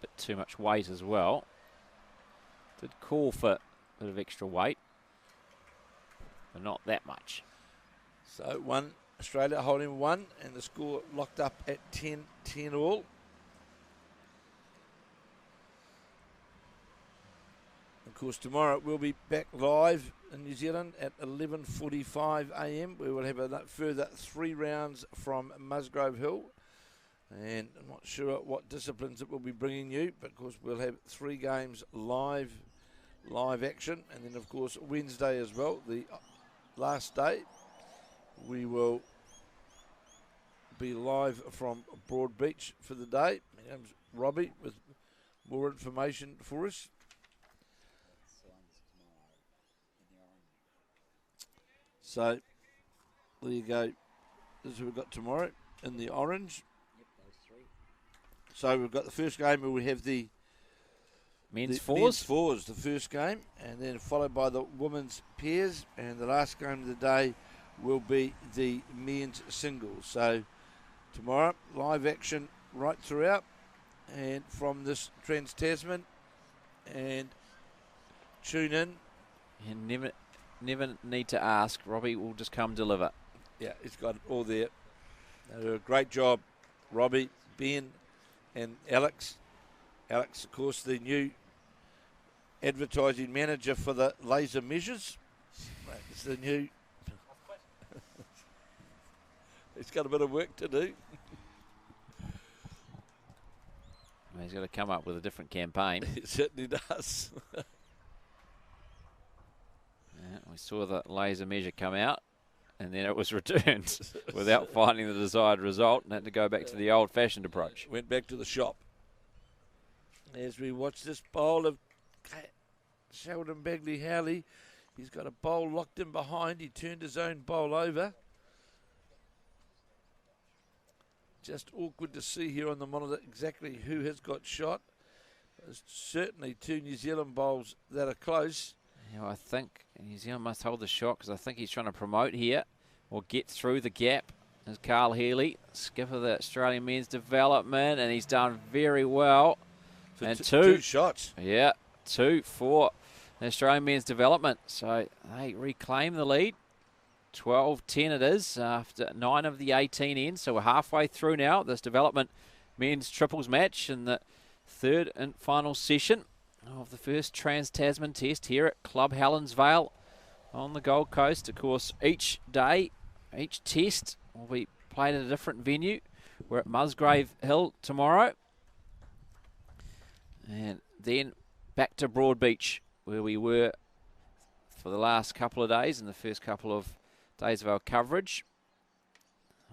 Bit too much weight as well. Did call for a bit of extra weight, but not that much. So Australia holding 1, and the score locked up at 10 all. Of course, tomorrow we'll be back live in New Zealand at 11:45 a.m. We will have a further 3 rounds from Musgrove Hill. And I'm not sure what disciplines it will be bringing you, but of course we'll have 3 games live action. And then of course Wednesday as well, the last day, we will be live from Broadbeach for the day. My name's Robbie with more information for us. So there you go. This is what we've got tomorrow in the orange. So we've got the first game where we have the Men's fours, the first game, and then followed by the women's pairs, and the last game of the day will be the men's singles. So tomorrow, live action right throughout, and from this Trans-Tasman, and tune in. And never need to ask. Robbie will just come deliver. Yeah, he's got it all there. They do a great job, Robbie, Ben, and Alex. Alex, of course, the new advertising manager for the laser measures. It's the new. He's got a bit of work to do. He's got to come up with a different campaign. It certainly does. We saw the laser measure come out, and then it was returned without finding the desired result, and had to go back to the old-fashioned approach. Went back to the shop. As we watch this bowl of Sheldon Bagley-Howley, he's got a bowl locked in behind. He turned his own bowl over. Just awkward to see here on the monitor exactly who has got shot. There's certainly 2 New Zealand bowls that are close. Yeah, I think New Zealand must hold the shot, because I think he's trying to promote here or get through the gap. As Carl Healy, skipper of the Australian men's development, and he's done very well. For and two shots. Yeah, 2 for the Australian men's development. So they reclaim the lead. 12-10 it is after 9 of the 18 ends. So we're halfway through now this development men's triples match in the third and final session of the first Trans-Tasman test here at Club Helensvale on the Gold Coast. Of course, each day, each test will be played at a different venue. We're at Musgrave Hill tomorrow. And then back to Broadbeach, where we were for the last couple of days and the first couple of days of our coverage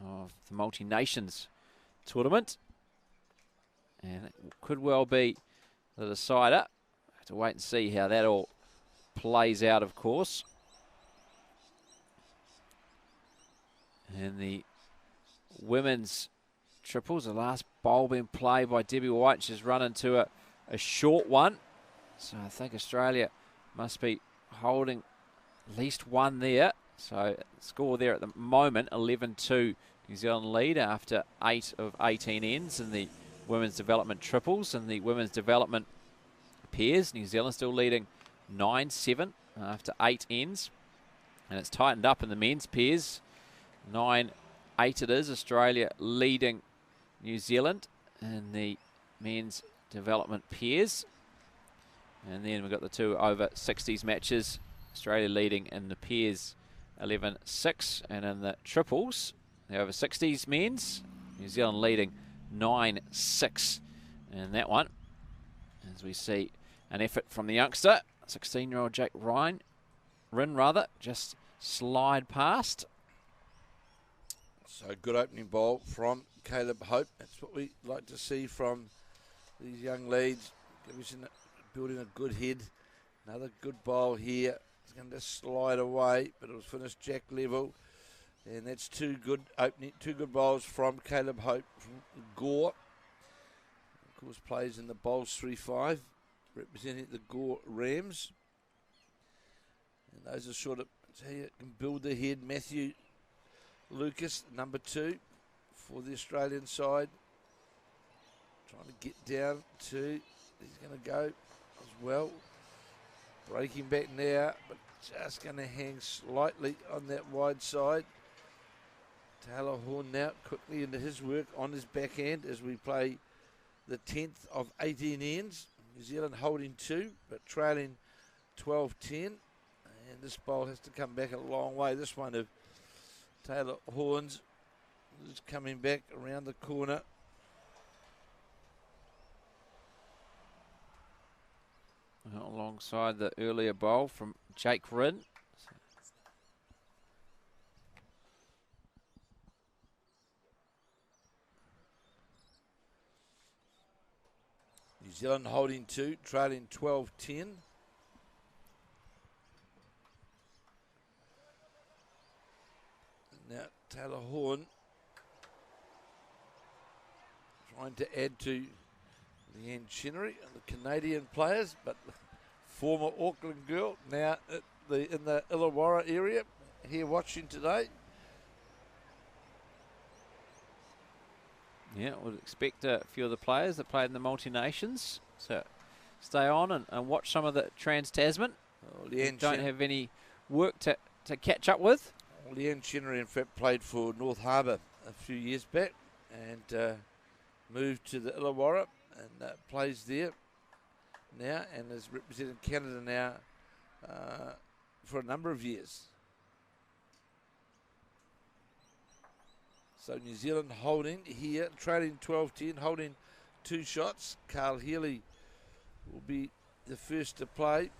of the Multi-Nations tournament. And it could well be the decider. Have to wait and see how that all plays out, of course. And the women's triples, the last bowl being played by Debbie White. She's run into a short one. So I think Australia must be holding at least one there. So score there at the moment, 11-2 New Zealand lead after 8 of 18 ends in the women's development triples and the women's development pairs. New Zealand still leading 9-7 after 8 ends. And it's tightened up in the men's pairs. 9-8 it is. Australia leading New Zealand in the men's development pairs. And then we've got the 2 over 60s matches. Australia leading in the pairs 11-6. And in the triples, the over 60s men's, New Zealand leading 9-6 in that one. As we see an effort from the youngster, 16-year-old Jake Ryn, just slide past. So good opening ball from Caleb Hope. That's what we like to see from these young leads. Building a good head. Another good bowl here. It's going to slide away, but it was finished jack level. And that's 2 good bowls from Caleb Hope from Gore. Of course, plays in the bowls 3-5, representing the Gore Rams. And those are sort of how you can build the head. Matthew Lucas, number 2 for the Australian side. Trying to get down to, he's going to go as well. Breaking back now, but just going to hang slightly on that wide side. Taylor Horn now quickly into his work on his backhand as we play the 10th of 18 ends. New Zealand holding 2, but trailing 12-10. And this bowl has to come back a long way. This one of Taylor Horns is coming back around the corner. Alongside the earlier bowl from Jake Ryn. New Zealand holding 2, trailing 12-10. Now Taylor Horn trying to add to Leanne Chenery and the Canadian players, but former Auckland girl now in the Illawarra area here watching today. Yeah, would expect a few of the players that played in the multi-nations to stay on and watch some of the Trans-Tasman. Don't have any work to catch up with. Leanne Chenery, in fact, played for North Harbour a few years back and moved to the Illawarra and plays there now and has represented Canada now for a number of years. So New Zealand holding here, trailing 12-10, holding 2 shots. Carl Healy will be the first to play.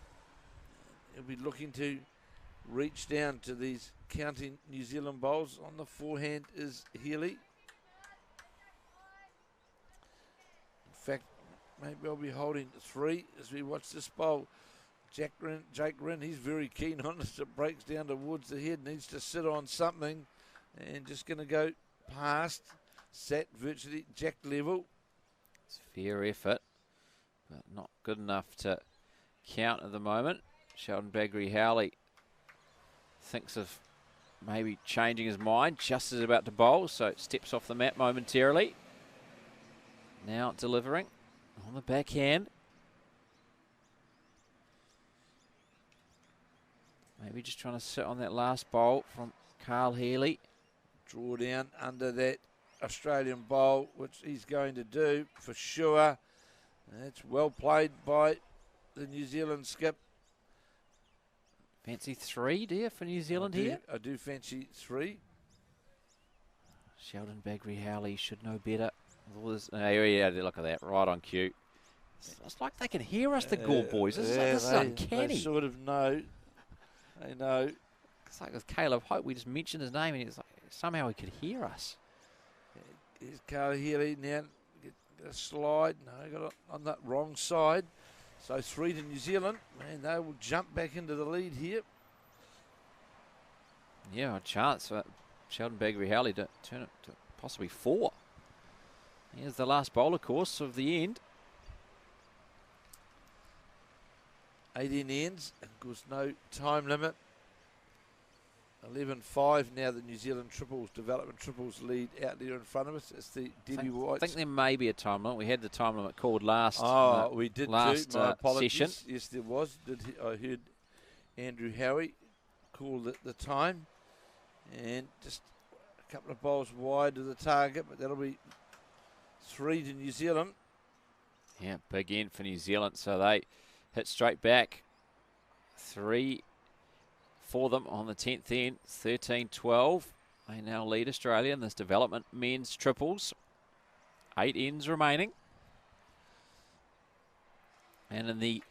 He'll be looking to reach down to these counting New Zealand bowls. On the forehand is Healy. In fact, maybe I'll be holding 3 as we watch this bowl. Jake Rinn, he's very keen on it. It breaks down towards the head, needs to sit on something, and just going to go past, sat virtually jack level. It's a fair effort, but not good enough to count at the moment. Sheldon Bagri-Howley thinks of maybe changing his mind just as about to bowl, so steps off the mat momentarily. Now delivering on the backhand. Maybe just trying to sit on that last bowl from Carl Healy. Draw down under that Australian bowl, which he's going to do for sure. That's well played by the New Zealand skip. Fancy 3, do you, for New Zealand here? I do fancy 3. Sheldon Bagri-Howley should know better. Yeah, look at that, right on cue. It's like they can hear us, the Gore boys. This is uncanny. They sort of know. They know. It's like with Caleb Hope, we just mentioned his name and it's like somehow he could hear us. Here's Carl Healy now. Get a slide. No, got it on that wrong side. So 3 to New Zealand. And they will jump back into the lead here. Yeah, a chance for Sheldon Bagri-Howley to turn it to possibly 4. Here's the last bowler course of the end. 18 ends, and of course no time limit. 11-5 now the New Zealand development triples lead out there in front of us. It's the Debbie White. I think there may be a time limit. We had the time limit called last. We did last too. My apologies. Session. Yes, there was. I heard Andrew Howie call the time, and just a couple of bowls wide of the target, but that'll be 3 to New Zealand. Yeah, big end for New Zealand. So they hit straight back. 3 for them on the 10th end. 13-12. They now lead Australia in this development men's triples. 8 ends remaining. And in the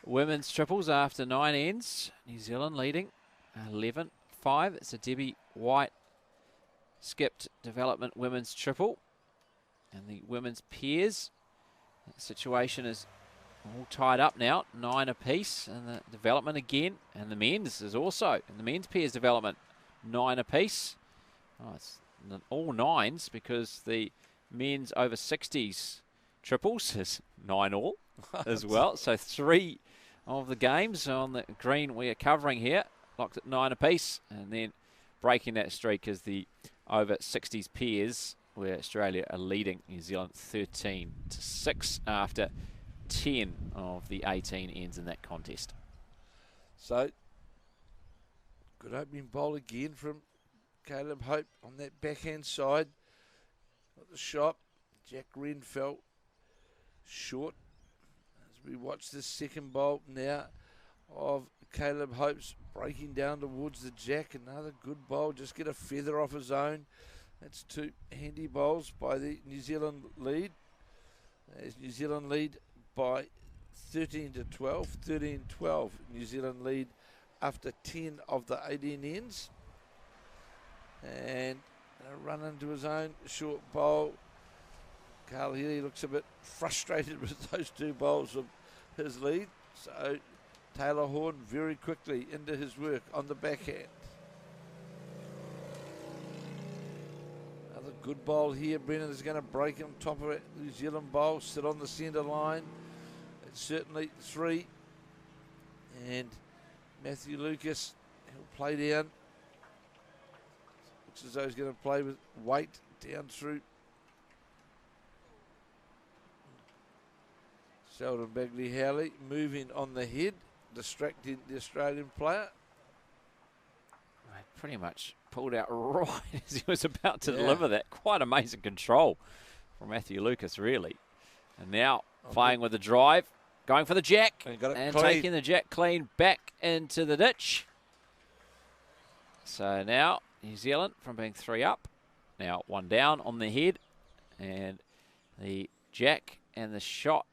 women's triples after 9 ends, New Zealand leading 11-5. It's a Debbie White skipped development women's triple. And the women's pairs, the situation is all tied up now, 9 apiece, and the development again, and the men's is also, in the men's pairs development, 9 apiece. Oh, it's all 9s because the men's over 60s triples is 9 all as well. So 3 of the games on the green we are covering here, locked at 9 apiece, and then breaking that streak is the over 60s pairs, where Australia are leading New Zealand 13-6 after 10 of the 18 ends in that contest. So, good opening bowl again from Caleb Hope on that backhand side. Got the shot. Jack Wren fell short. As we watch this second bowl now of Caleb Hope's breaking down towards the jack. Another good bowl. Just get a feather off his own. That's 2 handy bowls by the New Zealand lead. As New Zealand lead by 13-12, 13-12. New Zealand lead after 10 of the 18 ends. And a run into his own short bowl. Carl Healy looks a bit frustrated with those 2 bowls of his lead. So Taylor Horn very quickly into his work on the backhand. Another good bowl here. Brennan is going to break on top of it. New Zealand bowl, sit on the centre line. It's certainly 3. And Matthew Lucas, he'll play down. Looks as though he's going to play with weight down through. Sheldon Bagri-Howley moving on the head, distracting the Australian player. Pretty much pulled out right as he was about to deliver that. Quite amazing control from Matthew Lucas, really. And now playing with the drive, going for the jack, and taking the jack clean back into the ditch. So now New Zealand, from being 3 up, now 1 down on the head, and the jack and the shot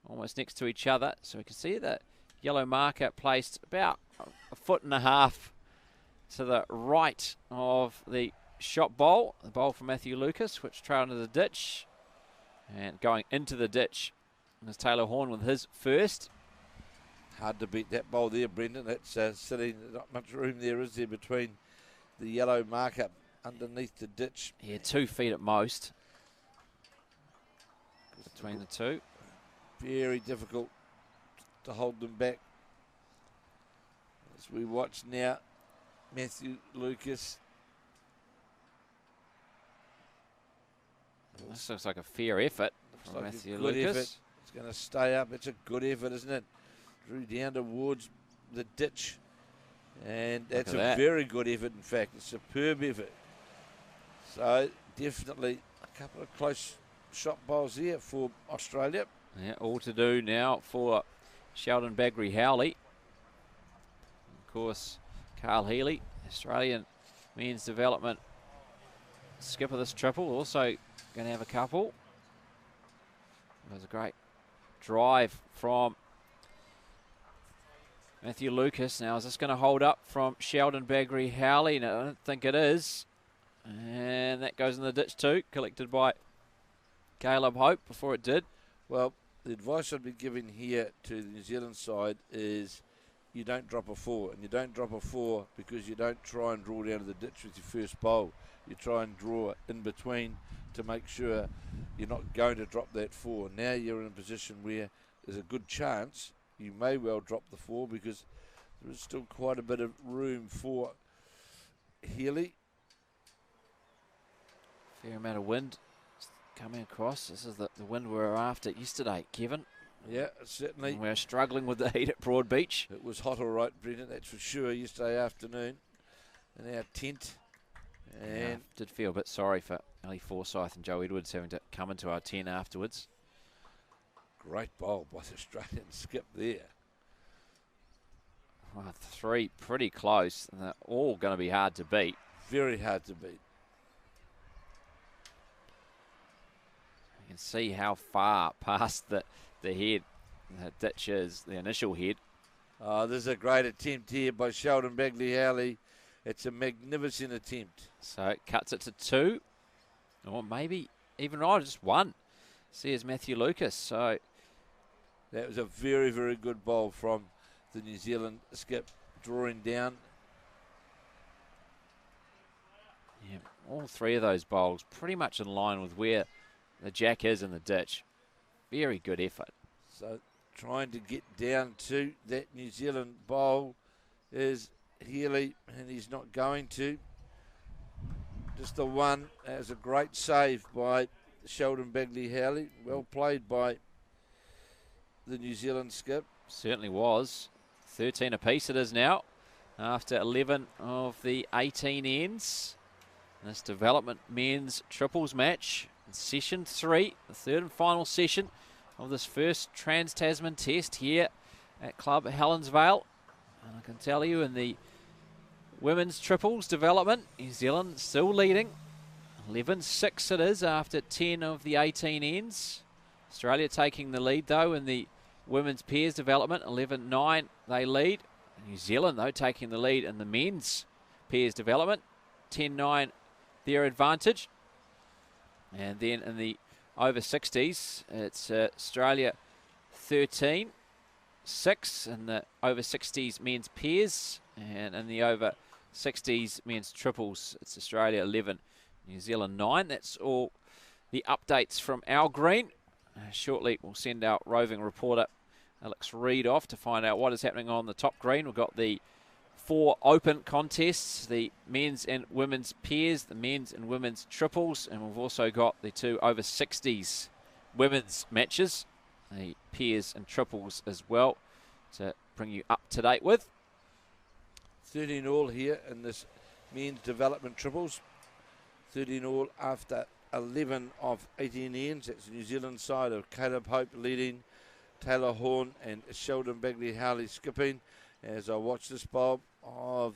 almost next to each other. So we can see that yellow marker placed about a foot and a half to the right of the shot bowl. The bowl from Matthew Lucas, which trailed into the ditch. And going into the ditch is Taylor Horn with his first. Hard to beat that bowl there, Brendan. That's sitting, not much room there, is there, between the yellow marker underneath the ditch. Yeah, 2 feet at most between the two. Very difficult to hold them back. As we watch now, Matthew Lucas. This looks like a fair effort from Like Matthew a good Lucas. effort. It's going to stay up. It's a good effort, isn't it? Drew down towards the ditch. And that's a very good effort, in fact. A superb effort. So, definitely a couple of close shot bowls here for Australia. Yeah, all to do now for Sheldon Bagri-Howley. Of course, Carl Healy, Australian men's development skipper this triple, also going to have a couple. It was a great drive from Matthew Lucas. Now, is this going to hold up from Sheldon Bagri-Howley? No, I don't think it is. And that goes in the ditch too, collected by Caleb Hope before it did. Well, the advice I'd be giving here to the New Zealand side is you don't drop a 4. And you don't drop a 4 because you don't try and draw down to the ditch with your first bowl. You try and draw in between to make sure you're not going to drop that 4. Now you're in a position where there's a good chance you may well drop the 4 because there is still quite a bit of room for Healy. Fair amount of wind coming across. This is the wind we were after yesterday, Kevin. Yeah, certainly. And we're struggling with the heat at Broadbeach. It was hot all right, Brendan, that's for sure, yesterday afternoon in our tent. And yeah, did feel a bit sorry for Ali Forsyth and Joe Edwards having to come into our tent afterwards. Great bowl by the Australian skip there. Well, 3 pretty close, and they're all going to be hard to beat. Very hard to beat. You can see how far past the head the ditch is, the initial head. Oh, this is a great attempt here by Sheldon Bagri-Howley. It's a magnificent attempt. So it cuts it to 2, or maybe even just 1. See, as Matthew Lucas. So that was a very, very good bowl from the New Zealand skip, drawing down. Yeah, all 3 of those bowls pretty much in line with where the jack is in the ditch. Very good effort. So trying to get down to that New Zealand bowl is Healy, and he's not going to. Just the 1. That was a great save by Sheldon Bagri-Howley. Well played by the New Zealand skip. Certainly was. 13 apiece it is now after 11 of the 18 ends. This development men's triples match in session 3, the third and final session of this first Trans-Tasman test here at Club Helensvale. And I can tell you in the women's triples development, New Zealand still leading. 11-6 it is after 10 of the 18 ends. Australia taking the lead though in the women's pairs development. 11-9 they lead. New Zealand though taking the lead in the men's pairs development. 10-9 their advantage. And then in the over 60s, it's Australia 13-6 in the over 60s men's pairs. And in the over 60s men's triples, it's Australia 11, New Zealand 9. That's all the updates from our green. Shortly, we'll send our roving reporter Alex Reid off to find out what is happening on the top green. We've got the 4 open contests, the men's and women's pairs, the men's and women's triples, and we've also got the 2 over 60s women's matches, the pairs and triples as well, to bring you up to date with. 13 all here in this men's development triples. 13 all after 11 of 18 ends. That's the New Zealand side of Caleb Hope leading, Taylor Horn and Sheldon Bagri-Howley skipping. As I watch this bowl of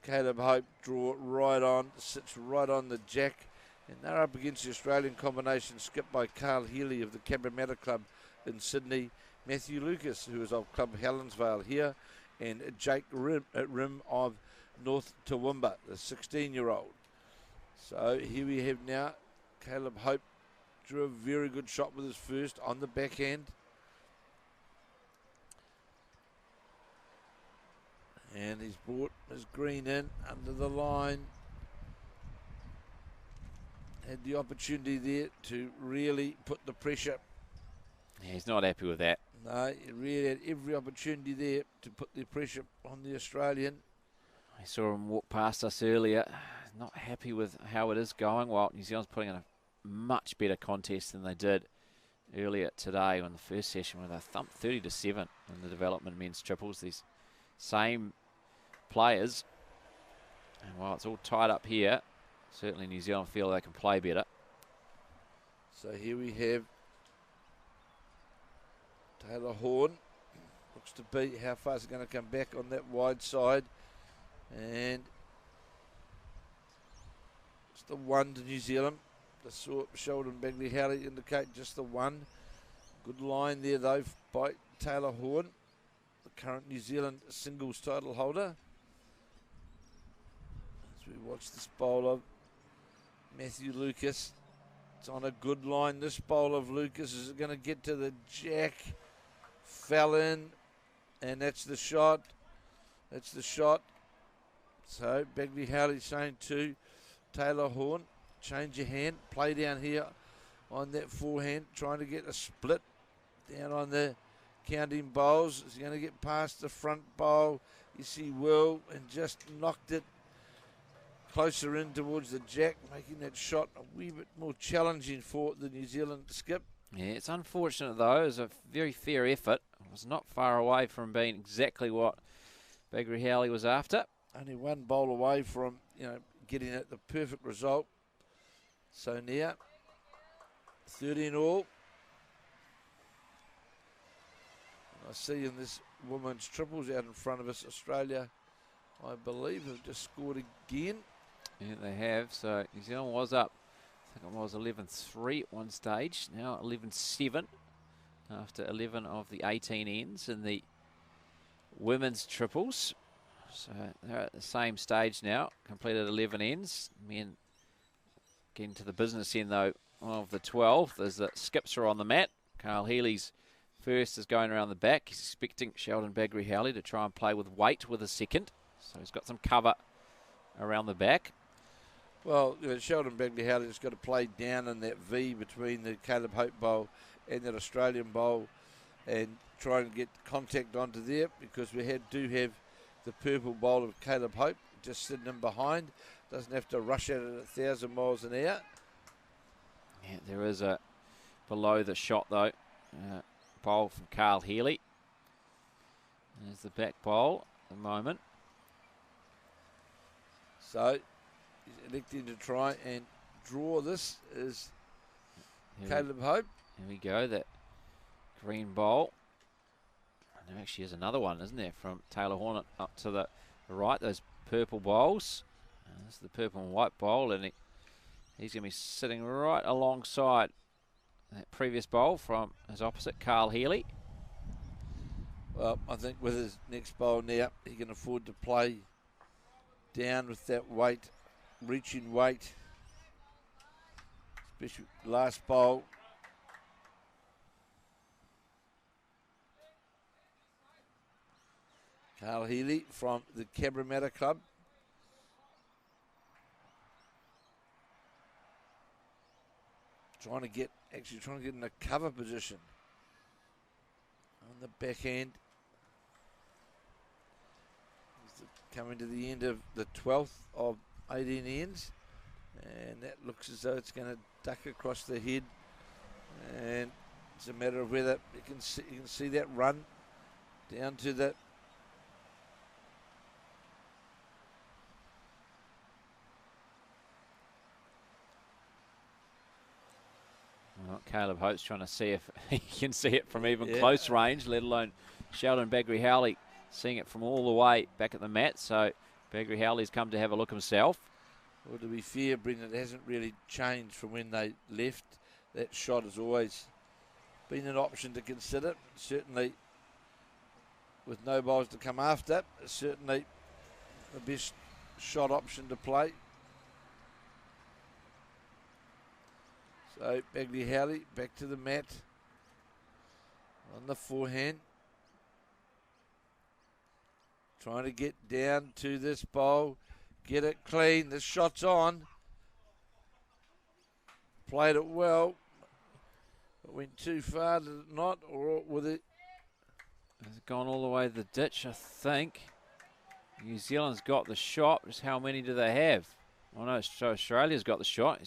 Caleb Hope draw right on, sits right on the jack. And they're up against the Australian combination skipped by Carl Healy of the Cabramatta Club in Sydney. Matthew Lucas, who is of Club Helensvale here, and Jake Rim of North Toowoomba, the 16-year-old. So here we have now Caleb Hope drew a very good shot with his first on the backhand. And he's brought his green in under the line. Had the opportunity there to really put the pressure. Yeah, he's not happy with that. No, he really had every opportunity there to put the pressure on the Australian. I saw him walk past us earlier. Not happy with how it is going. Well, New Zealand's putting in a much better contest than they did earlier today on the first session, where they thumped 30-7 in the development men's triples. These same players. And while it's all tied up here, certainly New Zealand feel they can play better. So here we have Taylor Horn. Looks to be how far is it going to come back on that wide side. And it's the one to New Zealand. The Sheldon Bagley Howley indicate just the one. Good line there though by Taylor Horn, the current New Zealand singles title holder. As we watch this bowl of Matthew Lucas. It's on a good line, this bowl of Lucas. Is it going to get to the jack? Fell in, and that's the shot. That's the shot. So Bagley Howley saying to Taylor Horn, change your hand, play down here on that forehand, trying to get a split down on the counting bowls. Is he going to get past the front bowl? Yes, he will, and just knocked it closer in towards the jack, making that shot a wee bit more challenging for the New Zealand skip. Yeah, it's unfortunate though. It was a very fair effort. It was not far away from being exactly what Bagley Howley was after. Only one bowl away from, getting it the perfect result. So now, 13 all. I see in this women's triples out in front of us, Australia, I believe, have just scored again. Yeah, they have. So New Zealand was up, I think it was 11-3 at one stage. Now 11-7 after 11 of the 18 ends in the women's triples. So they're at the same stage now, completed 11 ends. Men getting to the business end, though, of the 12. There's the skips are on the mat. Carl Healy's first is going around the back. He's expecting Sheldon Bagley Howley to try and play with weight with a second. So he's got some cover around the back. Well, Sheldon Bagley Howley has got to play down in that V between the Caleb Hope bowl and that Australian bowl and try and get contact onto there, because we do have the purple bowl of Caleb Hope just sitting in behind. Doesn't have to rush at it at 1,000 miles an hour. Yeah, there is a below the shot though. Bowl from Carl Healy. There's the back bowl at the moment. So he's electing to try and draw this is Caleb Hope. Here we go, that green bowl. And there actually is another one, isn't there, from Taylor Horn up to the right, those purple bowls. This is the purple and white bowl, and he's going to be sitting right alongside that previous bowl from his opposite, Carl Healy. Well, I think with his next bowl now, he can afford to play down with that weight, reaching weight. Especially last bowl. Carl Healy from the Cabramatta Club. Trying to get in a cover position on the backhand. Coming to the end of the 12th of 18 ends, and that looks as though it's going to duck across the head, and it's a matter of whether you can see that run down to the Caleb Hope's trying to see if he can see it from even close range, let alone Sheldon Bagley Howley seeing it from all the way back at the mat. So Bagley Howley's come to have a look himself. Well, to be fair, Brendan, it hasn't really changed from when they left. That shot has always been an option to consider. Certainly, with no bowls to come after, certainly the best shot option to play. So Bagley Howley back to the mat on the forehand. Trying to get down to this bowl, get it clean. The shot's on. Played it well. It went too far, did it not? Or with it? It's gone all the way to the ditch, I think. New Zealand's got the shot. Just how many do they have? Oh no, so Australia's got the shot.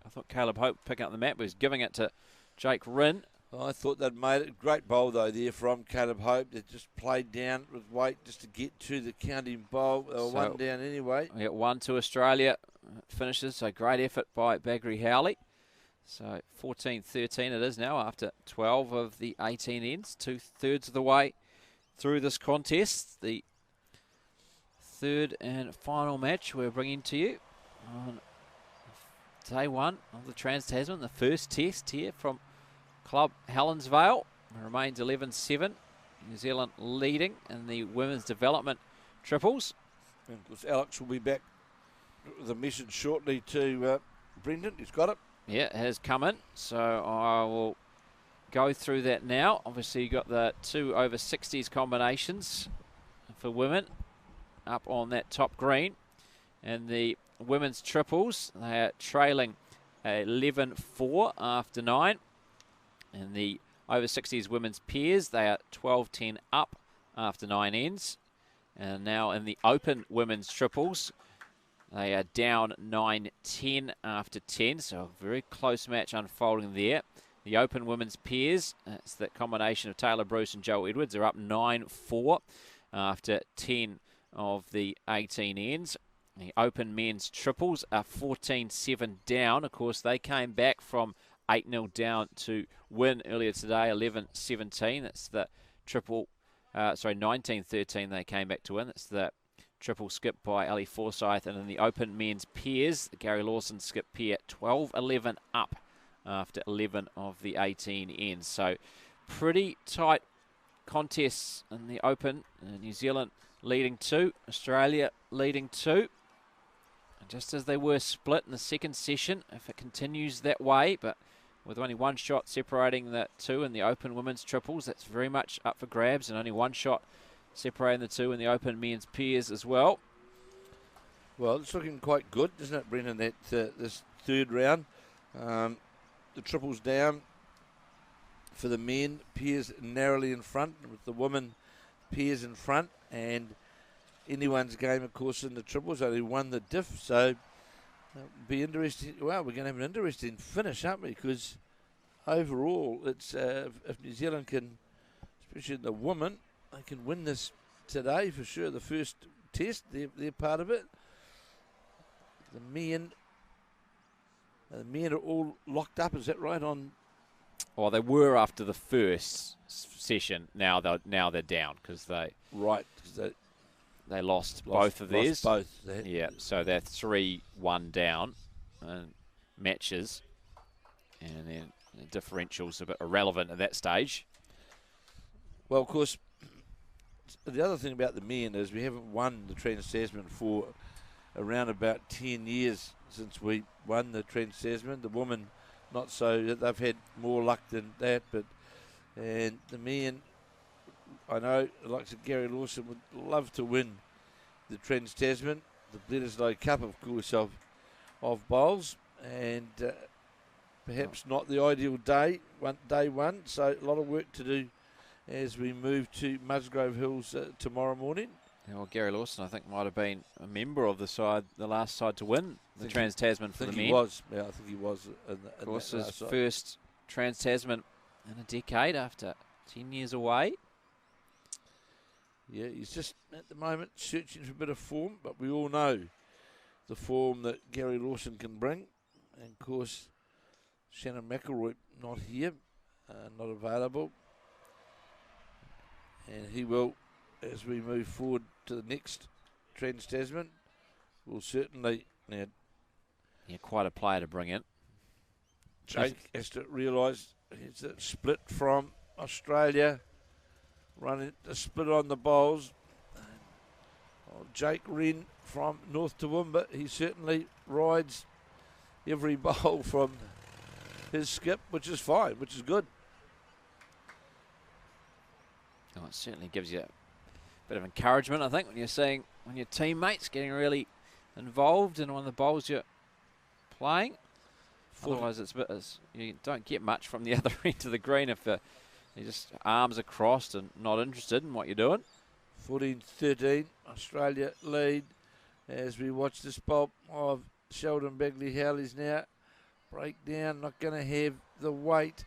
I thought Caleb Hope picking up the mat, but he's giving it to Jake Rinn. I thought they'd made it. Great bowl, though, there from Caleb Hope. They just played down with weight just to get to the counting bowl. They were one down anyway. We get 1 to Australia. Finishes, so great effort by Bagley Howley. So 14-13 it is now after 12 of the 18 ends. 2/3 of the way through this contest. The third and final match we're bringing to you on day 1 of the Trans-Tasman. The first test here from Club Helensvale. It remains 11-7. New Zealand leading in the women's development triples. And of course, Alex will be back with a message shortly to Brendan. He's got it. Yeah, it has come in. So I will go through that now. Obviously, you've got the 2 over 60s combinations for women up on that top green. And the women's triples, they are trailing 11-4 after 9. And the over 60s women's pairs, they are 12-10 up after 9 ends. And now in the open women's triples, they are down 9-10 after 10. So a very close match unfolding there. The open women's pairs, that's that combination of Taylor Bruce and Joe Edwards, are up 9-4 after 10 of the 18 ends. The open men's triples are 14-7 down. Of course, they came back from 8-0 down to win earlier today, 11-17. That's the triple, 19-13 they came back to win. That's the triple skip by Ali Forsyth. And in the open men's pairs, the Gary Lawson skip pair, 12-11 up after 11 of the 18 ends. So pretty tight contests in the open. New Zealand leading 2, Australia leading 2. Just as they were split in the second session, if it continues that way, but with only 1 shot separating the 2 in the open women's triples, that's very much up for grabs, and only 1 shot separating the 2 in the open men's pairs as well. Well, it's looking quite good, isn't it, Brendan, that this third round? The triples down for the men, pairs narrowly in front, with the women pairs in front, and anyone's game, of course, in the triples, only won the diff, so it'll be interesting. Well, we're going to have an interesting finish, aren't we? Because overall, it's if New Zealand can, especially the women, they can win this today for sure. The first test, they're part of it. The men are all locked up. Is that right? Well, they were after the first session. Now they're down because they lost both of theirs. Both. Yeah, so they're 3-1 down in matches, and then the differential's a bit irrelevant at that stage. Well, of course, the other thing about the men is we haven't won the Trans-Tasman for around about 10 years since we won the Trans-Tasman. The women, not so. They've had more luck than that, and the men, I know, like Gary Lawson would love to win the Trans-Tasman, the Bledisloe Cup, of course, of bowls, and perhaps not the ideal day one. So a lot of work to do as we move to Musgrove Hills tomorrow morning. Yeah, well, Gary Lawson, I think, might have been a member of the last side to win the Trans-Tasman for the men. He was. Yeah, I think he was. Of course, his first Trans-Tasman in a decade after 10 years away. Yeah, he's just at the moment searching for a bit of form, but we all know the form that Gary Lawson can bring. And of course, Shannon McElroy not here, not available. And he will, as we move forward to the next Trans-Tasman, will certainly... Yeah, quite a player to bring in. Jake has to realise it's a split from Australia. Running the split on the bowls. Jake Wren from North Toowoomba, he certainly rides every bowl from his skip, which is fine, which is good. Oh, it certainly gives you a bit of encouragement, I think, when you're seeing when your teammates getting really involved in one of the bowls you're playing. Otherwise, you don't get much from the other end of the green if you just arms are crossed and not interested in what you're doing. 14-13, Australia lead as we watch this bowl of Sheldon Begley Howleys now. Break down, not going to have the weight.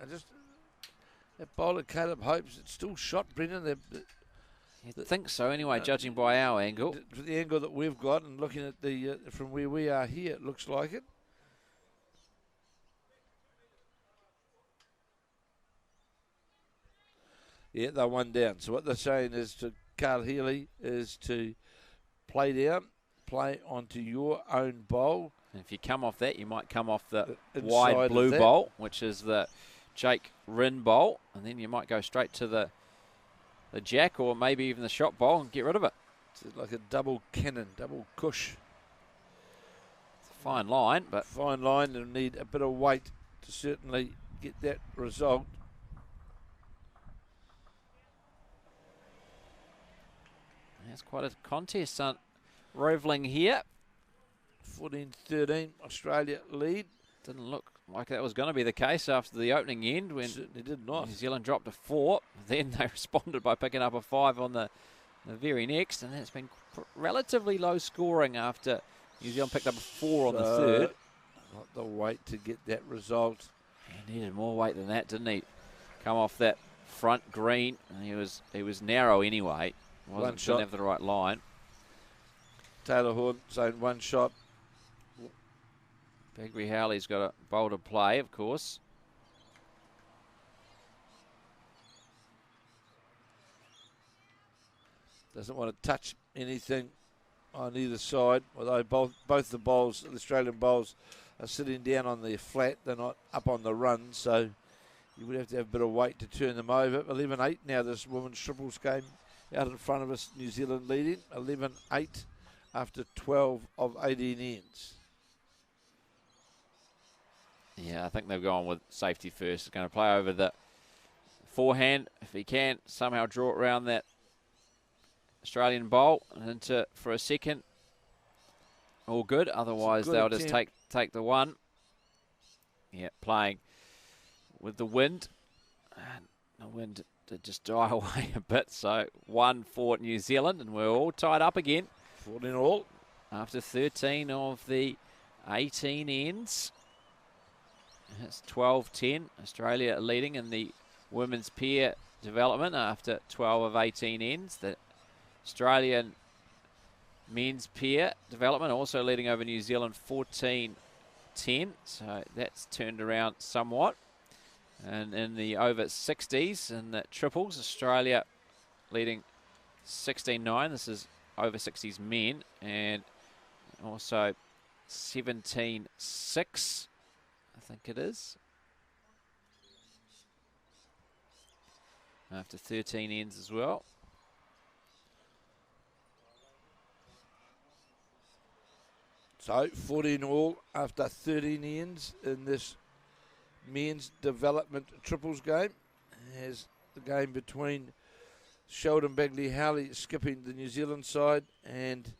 And that bowler Caleb Hopes, it's still shot, Brendan. You'd think so anyway, judging by our angle. The angle that we've got and looking at the from where we are here, it looks like it. Yeah, they're one down. So what they're saying is to Carl Healy is to play down, play onto your own bowl. And if you come off that, you might come off the wide blue bowl, which is the Jake Wren bowl, and then you might go straight to the jack or maybe even the shot bowl and get rid of it. It's like a double cannon, double cush. It's a fine line, but fine line, and need a bit of weight to certainly get that result. It's quite a contest reveling here. 14-13, Australia lead. Didn't look like that was going to be the case after the opening end when certainly did not. New Zealand dropped a 4. Then they responded by picking up a 5 on the very next, and it's been relatively low scoring after New Zealand picked up a 4 on the third. Not the weight to get that result. He needed more weight than that, didn't he? Come off that front green, and he was narrow anyway. Didn't have the right line. Taylor Horn saying one shot. Begley Howley's got a bowl to play, of course. Doesn't want to touch anything on either side. Although both the bowls, the Australian bowls, are sitting down on the flat. They're not up on the run, so you would have to have a bit of weight to turn them over. 11-8 now, this women's triples game. Out in front of us, New Zealand leading 11-8 after 12 of 18 ends. Yeah, I think they've gone with safety first. He's going to play over the forehand. If he can somehow draw it around that Australian bowl and into for a second, all good. Otherwise, they'll just take the one. Yeah, playing with the wind. And the wind did just die away a bit. So 1 for New Zealand, and we're all tied up again. 14 all. After 13 of the 18 ends. It's 12-10. Australia leading in the women's pair development after 12 of 18 ends. The Australian men's pair development also leading over New Zealand 14-10. So that's turned around somewhat. And in the over 60s and the triples, Australia leading 16-9. This is over 60s men. And also 17-6. I think it is. After 13 ends as well. So 14 all after 13 ends in this men's development triples game. As the game between Sheldon Begley Howley skipping the New Zealand side and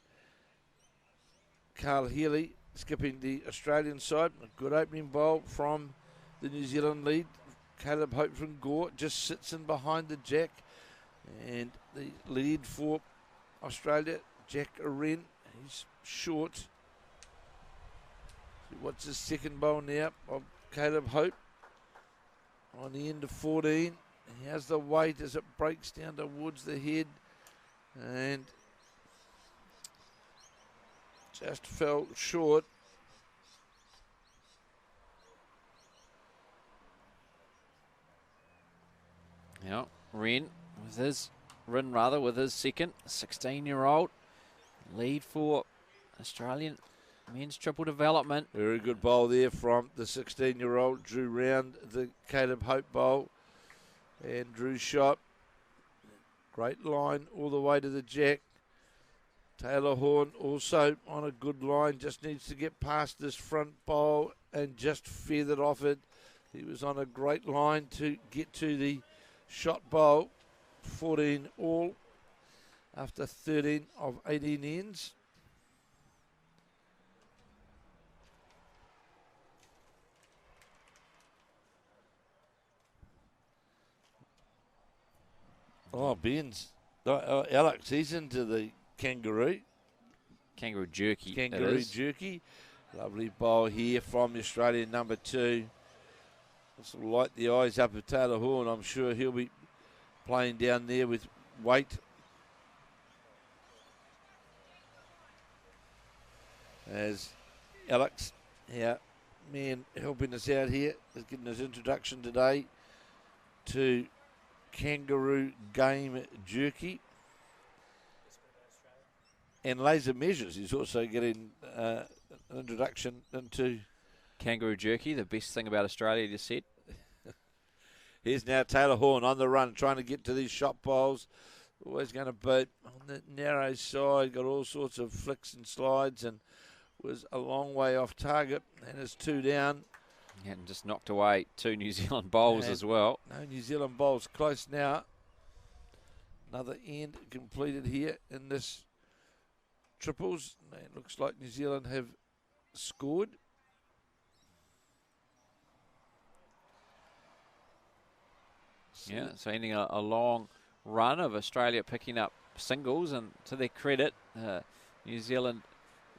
Carl Healy skipping the Australian side. A good opening bowl from the New Zealand lead. Caleb Hope from Gore just sits in behind the jack. And the lead for Australia, Jack Wren, he's short. What's his second bowl now of Caleb Hope on the end of 14. He has the weight as it breaks down towards the head and just fell short. Yeah, Wren with his second, 16-year-old lead for Australian men's triple development. Very good bowl there from the 16-year-old. Drew round the Caleb Hope bowl. And Drew shot. Great line all the way to the jack. Taylor Horn also on a good line. Just needs to get past this front bowl and just feathered off it. He was on a great line to get to the shot bowl. 14 all after 13 of 18 ends. Oh, Ben's. Alex, he's into the kangaroo. Kangaroo jerky. Kangaroo jerky. Lovely bowl here from the Australian number 2. This will light the eyes up of Taylor Horn. I'm sure he'll be playing down there with weight. As Alex, our man helping us out here, is getting his introduction today to kangaroo game jerky and laser measures. He's also getting an introduction into kangaroo jerky, the best thing about Australia, you said. Here's now Taylor Horn on the run, trying to get to these shot bowls. Always going to beat on the narrow side, got all sorts of flicks and slides, and was a long way off target, and is 2 down. And just knocked away 2 New Zealand bowls as well. No New Zealand bowls close now. Another end completed here in this triples. It looks like New Zealand have scored. Yeah, so ending a long run of Australia picking up singles, and to their credit, New Zealand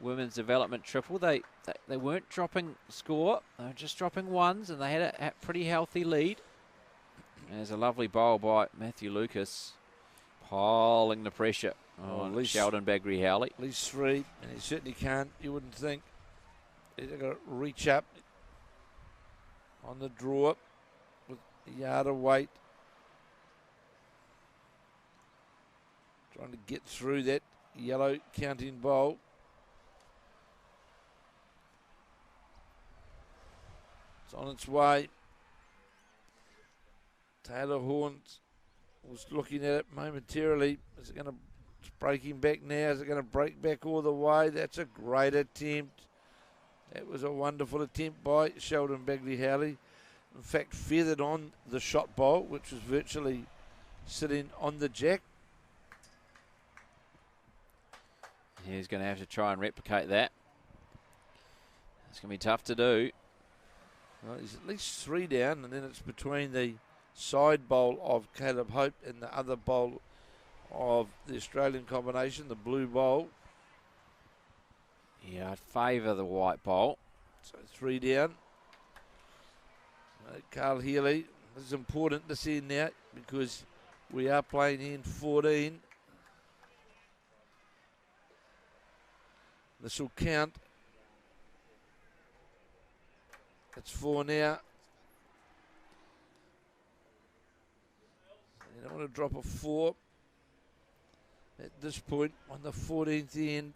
women's development triple, they weren't dropping score, they were just dropping ones, and they had a pretty healthy lead. There's a lovely bowl by Matthew Lucas, piling the pressure on Sheldon Bagri-Howley. At least 3, and he certainly can't, you wouldn't think. He's got to reach up on the draw with a yard of weight. Trying to get through that yellow counting bowl. It's on its way. Taylor Horn was looking at it momentarily. Is it going to break him back now? Is it going to break back all the way? That's a great attempt. That was a wonderful attempt by Sheldon Bagri-Howley. In fact, feathered on the shot bowl, which was virtually sitting on the jack. He's going to have to try and replicate that. It's going to be tough to do. Well, he's at least 3 down, and then it's between the side bowl of Caleb Hope and the other bowl of the Australian combination, the blue bowl. Yeah, I'd favour the white bowl. So 3 down. Carl Healy, this is important to see now because we are playing in 14. This will count. It's 4 now. You don't want to drop a 4 at this point on the 14th end.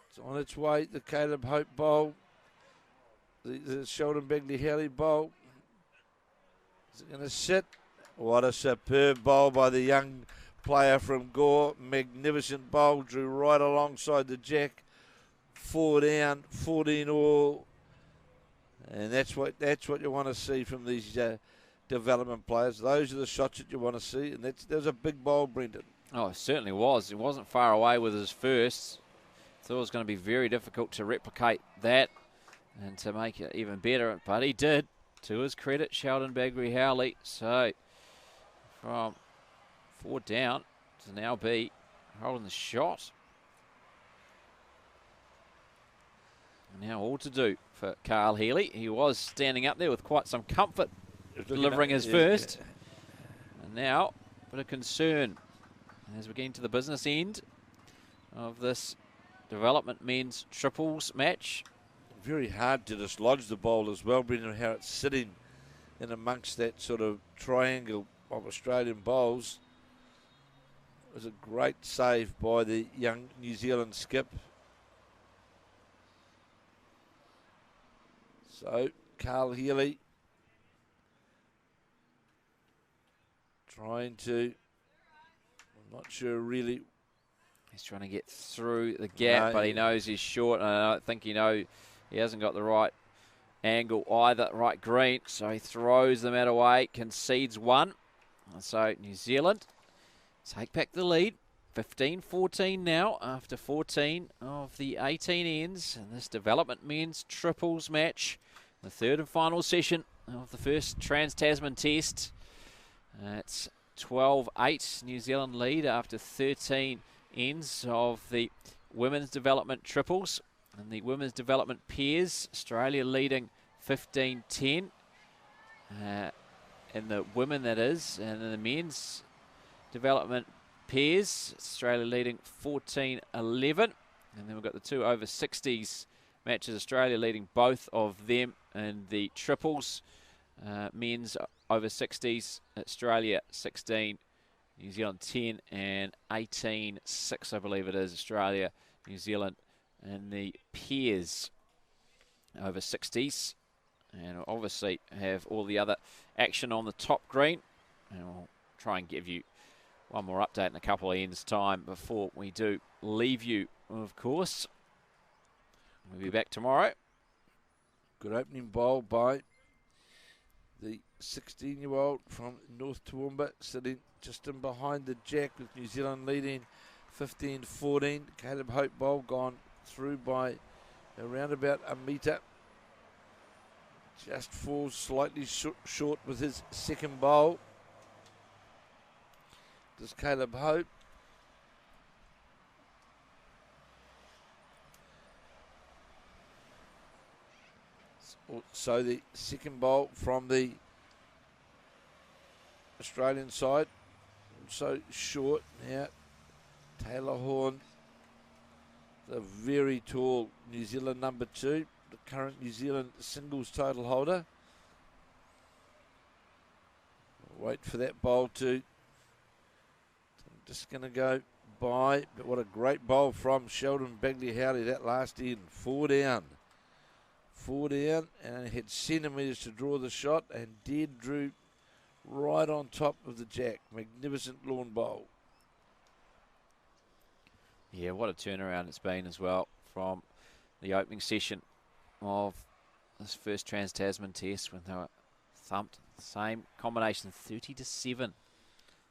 It's on its way, the Caleb Hope bowl. The Sheldon Bagri-Howley bowl. Is it going to sit? What a superb bowl by the young player from Gore. Magnificent bowl, drew right alongside the jack. 4 down, 14 all. And that's what you want to see from these development players. Those are the shots that you want to see. And there's a big bowl, Brendan. Oh, it certainly was. It wasn't far away with his first. Thought it was going to be very difficult to replicate that and to make it even better. But he did, to his credit, Sheldon Bagri-Howley. So from 4 down to now be holding the shot. And now all to do for Carl Healy. He was standing up there with quite some comfort, delivering his first. And now, a bit of concern as we get into the business end of this development men's triples match. Very hard to dislodge the bowl as well, Brendan, how it's sitting in amongst that sort of triangle of Australian bowls. It was a great save by the young New Zealand skip. So Carl Healy trying to, I'm not sure really. He's trying to get through the gap, but he knows he's short, and I don't think he hasn't got the right angle either, right green, so he throws them out away, concedes one. And so New Zealand take back the lead, 15-14 now after 14 of the 18 ends in this development men's triples match, the third and final session of the first Trans-Tasman Test. It's 12-8 New Zealand lead after 13 ends of the women's development triples. And the women's development pairs, Australia leading 15-10 in the women, that is. And in the men's development pairs, Australia leading 14-11. And then we've got the two over 60s matches, Australia leading both of them in the triples. Men's over 60s, Australia 16, New Zealand 10, and 18-6, I believe it is, Australia, New Zealand, and the pairs over 60s. And we'll obviously have all the other action on the top green. And we'll try and give you one more update in a couple of ends' time before we do leave you, of course. We'll be back tomorrow. Good opening bowl by the 16-year-old from North Toowoomba, sitting just in behind the jack with New Zealand leading 15-14. Caleb Hope bowl gone through by around about a metre. Just falls slightly short with his second bowl. Does Caleb Hope. So the second bowl from the Australian side, so short now. Taylor Horn, the very tall New Zealand number 2, the current New Zealand singles title holder. Wait for that bowl to. I'm just going to go by, but what a great bowl from Sheldon Bagley-Howley that last end. 4 down. 4 down, and had centimetres to draw the shot, and drew right on top of the jack. Magnificent lawn bowl. Yeah, what a turnaround it's been as well from the opening session of this first Trans-Tasman Test when they were thumped. Same combination, 30-7.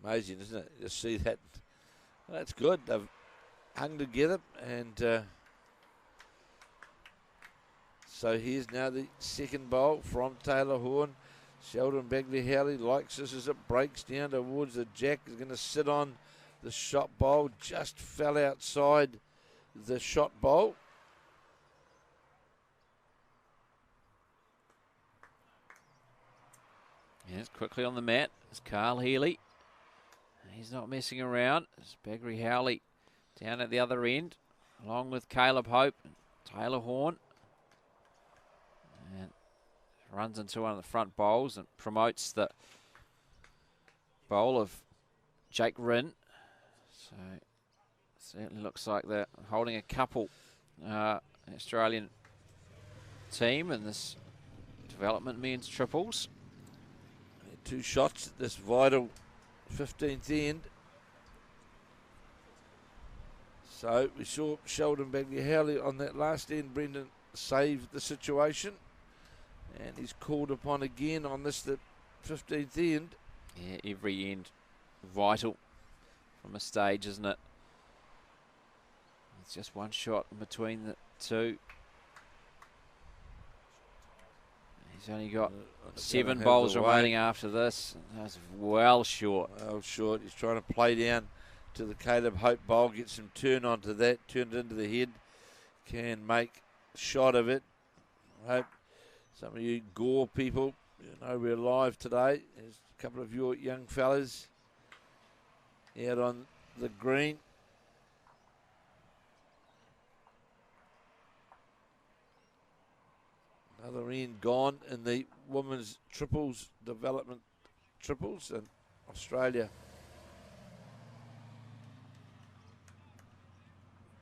Amazing, isn't it? You see that. Well, that's good. They've hung together, and so here's now the second bowl from Taylor Horn. Sheldon Bagley-Howley likes this as it breaks down towards the jack. Is going to sit on the shot bowl. Just fell outside the shot bowl. Yes, quickly on the mat is Carl Healy. He's not messing around. It's Bagley-Howley down at the other end, along with Caleb Hope and Taylor Horn. And runs into one of the front bowls and promotes the bowl of Jake Rinn. So certainly looks like they're holding a couple Australian team in this development men's triples. 2 shots at this vital 15th end. So we saw Sheldon Bagley-Howley on that last end. Brendan saved the situation, and he's called upon again on this, the 15th end. Yeah, every end vital from a stage, isn't it? It's just one shot in between the two. He's only got 7 bowls remaining after this. That's well short. Well short. He's trying to play down to the Caleb Hope bowl, get some turn onto that, turn it into the head. Can make a shot of it. I hope some of you Gore people, you know we're live today. There's a couple of your young fellas out on the green. Another end gone in the women's triples, development triples, and Australia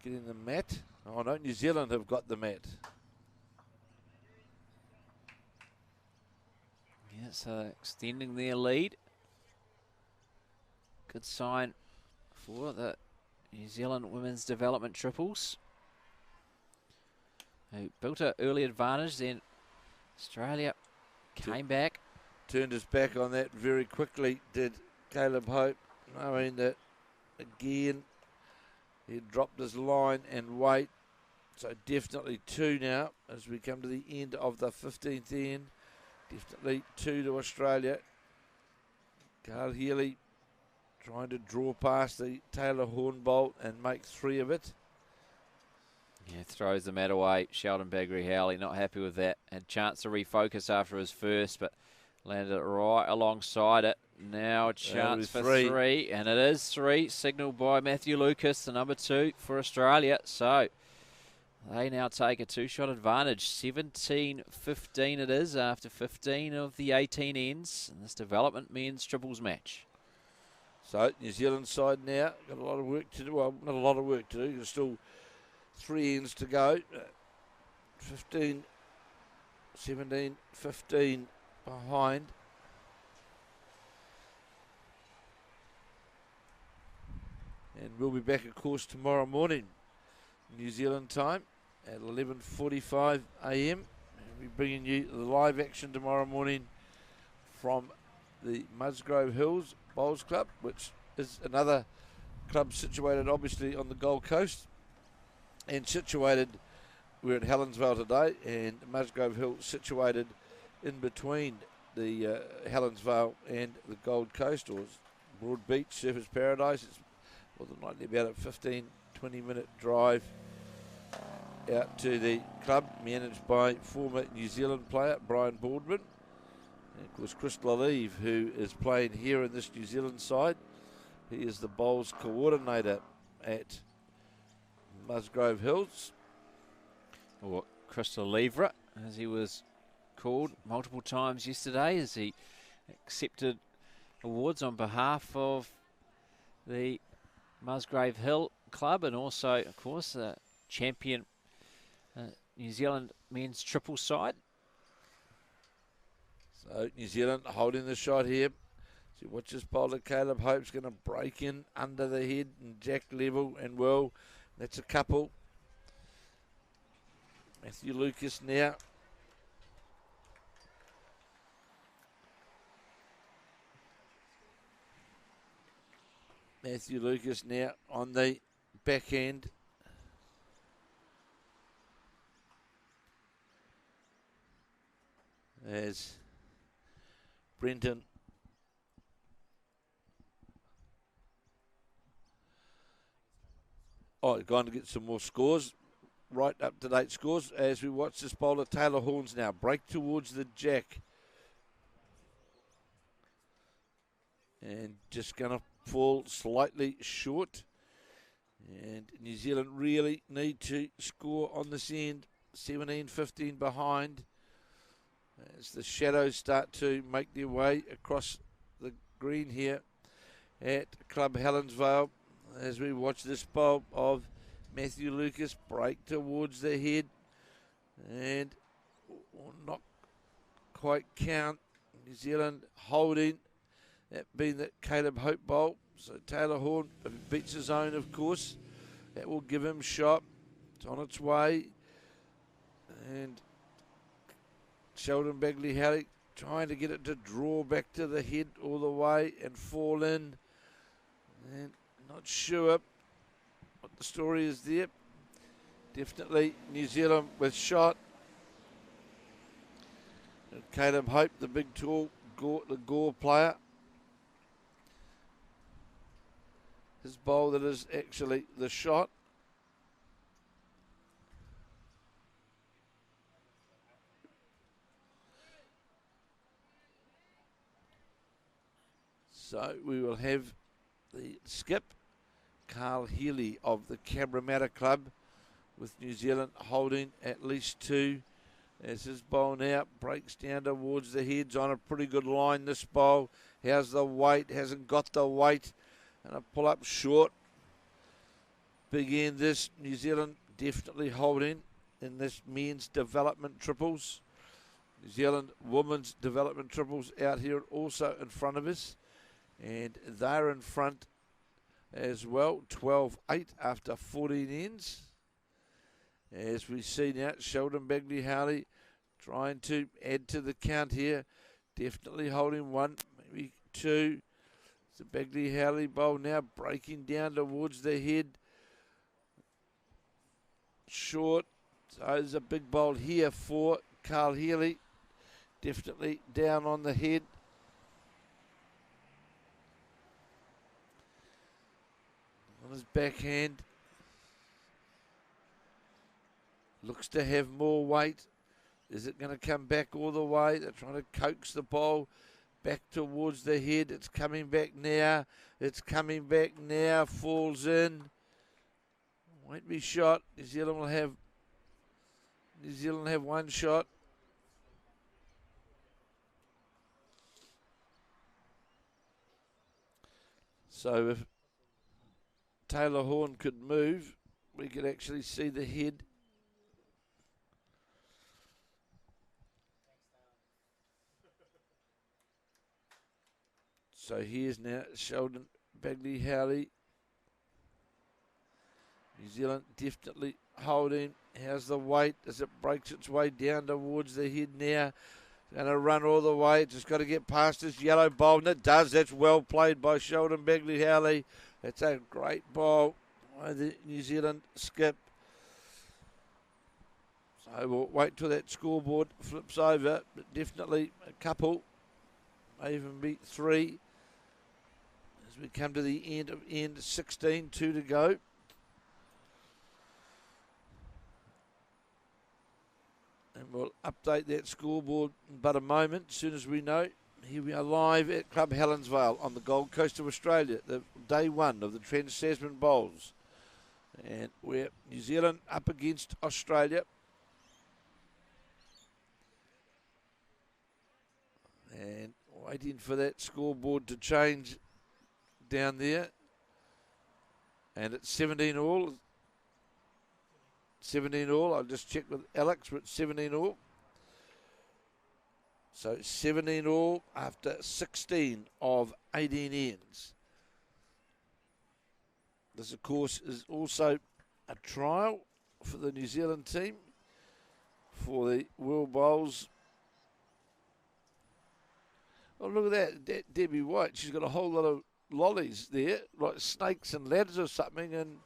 getting the mat. Oh no, New Zealand have got the mat. so extending their lead. Good sign for the New Zealand women's development triples, who built an early advantage, then Australia came back. Turned his back on that very quickly, did Caleb Hope, knowing that, again, he dropped his line and weight. So definitely 2 now as we come to the end of the 15th end. Definitely 2 to Australia. Carl Healy trying to draw past the Taylor Horn bolt and make 3 of it. Yeah, throws the mat away. Sheldon Bagri-Howley not happy with that. Had chance to refocus after his first, but landed it right alongside it. Now a chance for 3, and it is 3, signalled by Matthew Lucas, the number 2 for Australia. So they now take a 2-shot advantage. 17-15 it is after 15 of the 18 ends in this development men's triples match. So New Zealand side now got a lot of work to do. Well, not a lot of work to do. There's still 3 ends to go. 15, 17, 15 behind. And we'll be back, of course, tomorrow morning, New Zealand time, at 11:45 a.m. We'll be bringing you the live action tomorrow morning from the Musgrove Hills Bowls Club, which is another club situated, obviously, on the Gold Coast. And situated, we're at Helensvale today, and Musgrove Hill situated in between the Helensvale and the Gold Coast, or Broad Beach, Surfers Paradise. It's more than likely about a 15, 20-minute drive out to the club, managed by former New Zealand player Brian Baldwin. And of course, Chris Lalive, who is playing here in this New Zealand side. He is the bowls coordinator at Musgrove Hills. Or Crystal Levra, as he was called multiple times yesterday, as he accepted awards on behalf of the Musgrave Hill Club, and also, of course, the champion New Zealand men's triple side. So New Zealand holding the shot here. See, watch this bowler. Caleb Hope's going to break in under the head and jack level, and well, that's a couple. Matthew Lucas now. Matthew Lucas now on the back end. As Brenton going to get some more scores, right up to date scores as we watch this bowler. Taylor Horns now break towards the jack and just going to fall slightly short, and New Zealand really need to score on this end. 17-15 behind as the shadows start to make their way across the green here at Club Helensvale, as we watch this bowl of Matthew Lucas break towards the head and will not quite count. New Zealand holding, that being the Caleb Hope bowl. So Taylor Horn, if he beats his own, of course, that will give him shot. It's on its way. And Sheldon Bagley-Halleck trying to get it to draw back to the head all the way and fall in. And not sure what the story is there. Definitely New Zealand with shot. And Caleb Hope, the big tall the Gore player. His bowl that is actually the shot. So we will have the skip, Carl Healy of the Cabramatta Club, with New Zealand holding at least 2. As his bowl now breaks down towards the heads on a pretty good line. This bowl has the weight, hasn't got the weight, and a pull up short. Big end this, New Zealand definitely holding in this men's development triples. New Zealand women's development triples out here also in front of us. And they're in front as well, 12-8 after 14 ends. As we see now, Sheldon Bagley Harley trying to add to the count here. Definitely holding one, maybe two. The Bagley Harley bowl now breaking down towards the head. Short. So there's a big bowl here for Carl Healy. Definitely down on the head. On his backhand. Looks to have more weight. Is it going to come back all the way? They're trying to coax the ball back towards the head. It's coming back now. It's coming back now. Falls in. Won't be shot. New Zealand will have one shot. So if Taylor Horn could move, we could actually see the head. So here's now Sheldon Bagley Howley. New Zealand definitely holding. How's the weight as it breaks its way down towards the head now? Going to run all the way. Just got to get past this yellow bowl. And it does. That's well played by Sheldon Bagley Howley. That's a great ball by the New Zealand skip. So we'll wait till that scoreboard flips over. But definitely a couple. May even be three. As we come to the end of end 16, 2 to go. And we'll update that scoreboard in but a moment, as soon as we know. Here we are live at Club Helensvale on the Gold Coast of Australia, the day one of the Trans-Tasman Bowls. And we're New Zealand up against Australia. And waiting for that scoreboard to change down there. And it's 17 all. 17 all. I'll just check with Alex, but 17 all. So 17 all after 16 of 18 ends. This, of course, is also a trial for the New Zealand team for the World Bowls. Oh, look at that, Debbie White. She's got a whole lot of lollies there, like snakes and ladders or something, and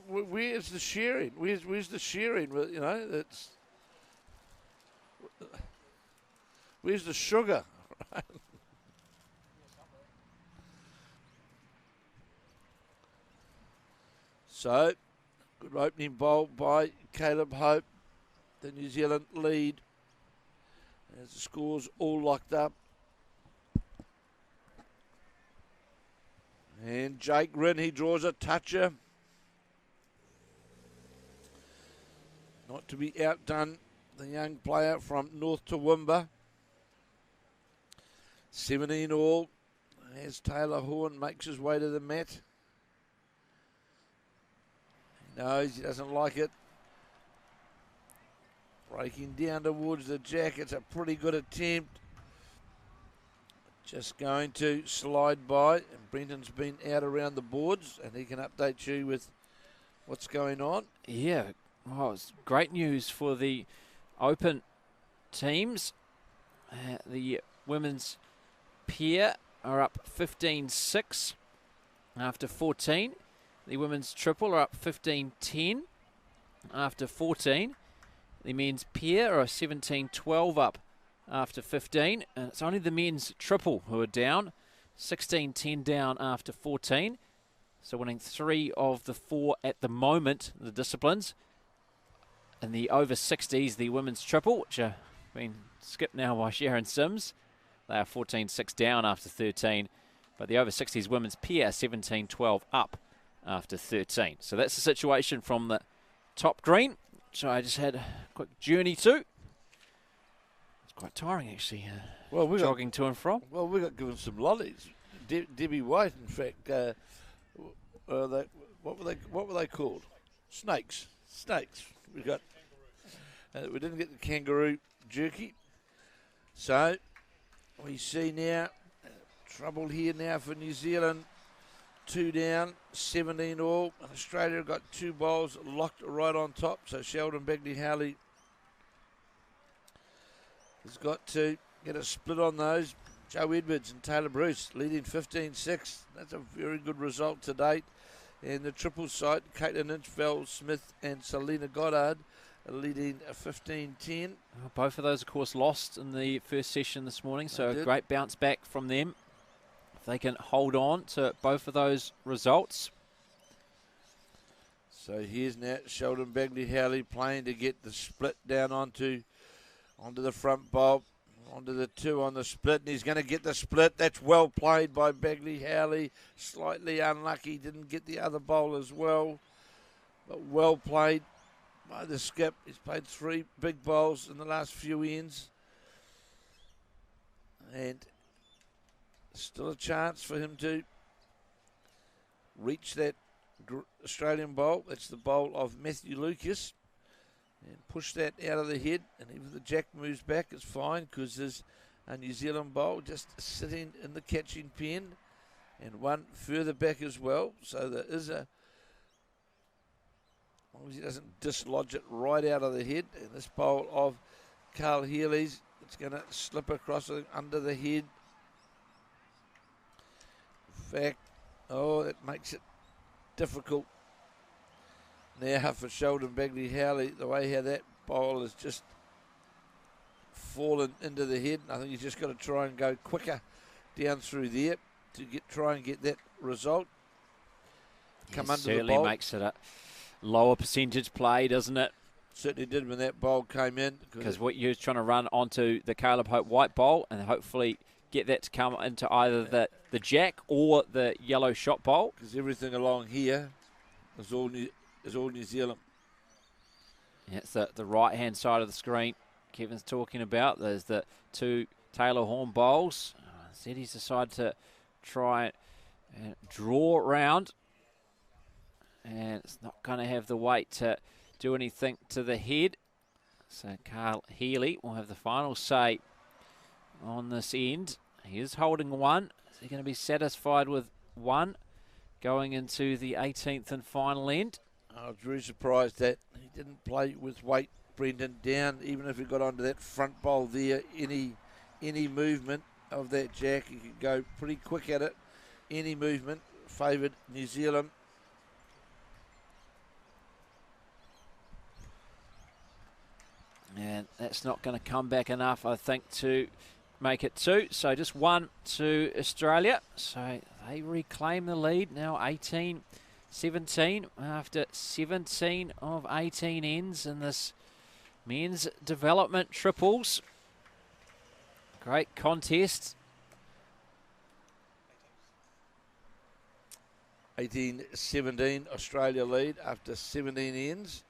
where's the shearing? Where's the shearing? You know, that's where's the sugar? So, good opening bowl by Caleb Hope. The New Zealand lead as the scores all locked up. And Jake Rinn, he draws a toucher. Not to be outdone, the young player from North Toowoomba. 17 all as Taylor Horn makes his way to the mat. He knows he doesn't like it. Breaking down towards the jack. It's a pretty good attempt. Just going to slide by, and Brenton's been out around the boards, and he can update you with what's going on. Yeah, well, it's great news for the Open teams. The women's pair are up 15-6 after 14. The women's triple are up 15-10 after 14. The men's pair are 17-12 up after 15, and it's only the men's triple who are down, 16-10 down after 14, so winning 3 of the 4 at the moment, the disciplines. In the over 60s, the women's triple, which are being skipped now by Sharon Sims, they are 14-6 down after 13, but the over 60s women's pair 17-12 up after 13. So that's the situation from the top green, which I just had a quick journey to. Quite tiring, actually. Well, we jogging to and from. Well, we got given some lollies. Debbie White, in fact, what were they called? Snakes. We got We didn't get the kangaroo jerky. So we see now trouble here now for New Zealand. 2 down, 17 all. And Australia got 2 bowls locked right on top. So Sheldon Begley-Howley has got to get a split on those. Joe Edwards and Taylor Bruce leading 15-6. That's a very good result to date. And the triple side, Caitlin Inch, Val Smith and Selena Goddard are leading 15-10. Both of those, of course, lost in the first session this morning, so a great bounce back from them. If they can hold on to both of those results. So here's now Sheldon Begley-Howley playing to get the split down onto the front bowl. Onto the 2 on the split, and he's going to get the split. That's well played by Begley-Howley. Slightly unlucky, didn't get the other bowl as well. But well played by the skip. He's played 3 big bowls in the last few ends. And still a chance for him to reach that Australian bowl. That's the bowl of Matthew Lucas. And push that out of the head, and even the jack moves back, it's fine because there's a New Zealand bowl just sitting in the catching pen, and one further back as well. So there is a, as long as he doesn't dislodge it right out of the head. And this bowl of Carl Healy's, it's going to slip across under the head. In fact, that makes it difficult now for Sheldon Begley-Howley, the way how that bowl has just fallen into the head. I think he's just got to try and go quicker down through there to try and get that result. Come under the bowl. Certainly makes it a lower percentage play, doesn't it? Certainly did when that bowl came in. Because what you're trying to run onto the Caleb Hope white bowl and hopefully get that to come into either the jack or the yellow shot bowl. Because everything along here is all New Zealand. Yeah, it's the right-hand side of the screen Kevin's talking about. There's the 2 Taylor Horn bowls. Instead, he's decided to try and draw around. And it's not going to have the weight to do anything to the head. So Carl Healy will have the final say on this end. He is holding 1. Is he going to be satisfied with 1 going into the 18th and final end? I was very surprised that he didn't play with weight, Brendan, down. Even if he got onto that front bowl there, any movement of that jack, he could go pretty quick at it. Any movement favoured New Zealand. And that's not going to come back enough, I think, to make it 2. So just 1 to Australia. So they reclaim the lead now, 18-17 after 17 of 18 ends in this men's development triples. Great contest. 18-17 Australia lead after 17 ends.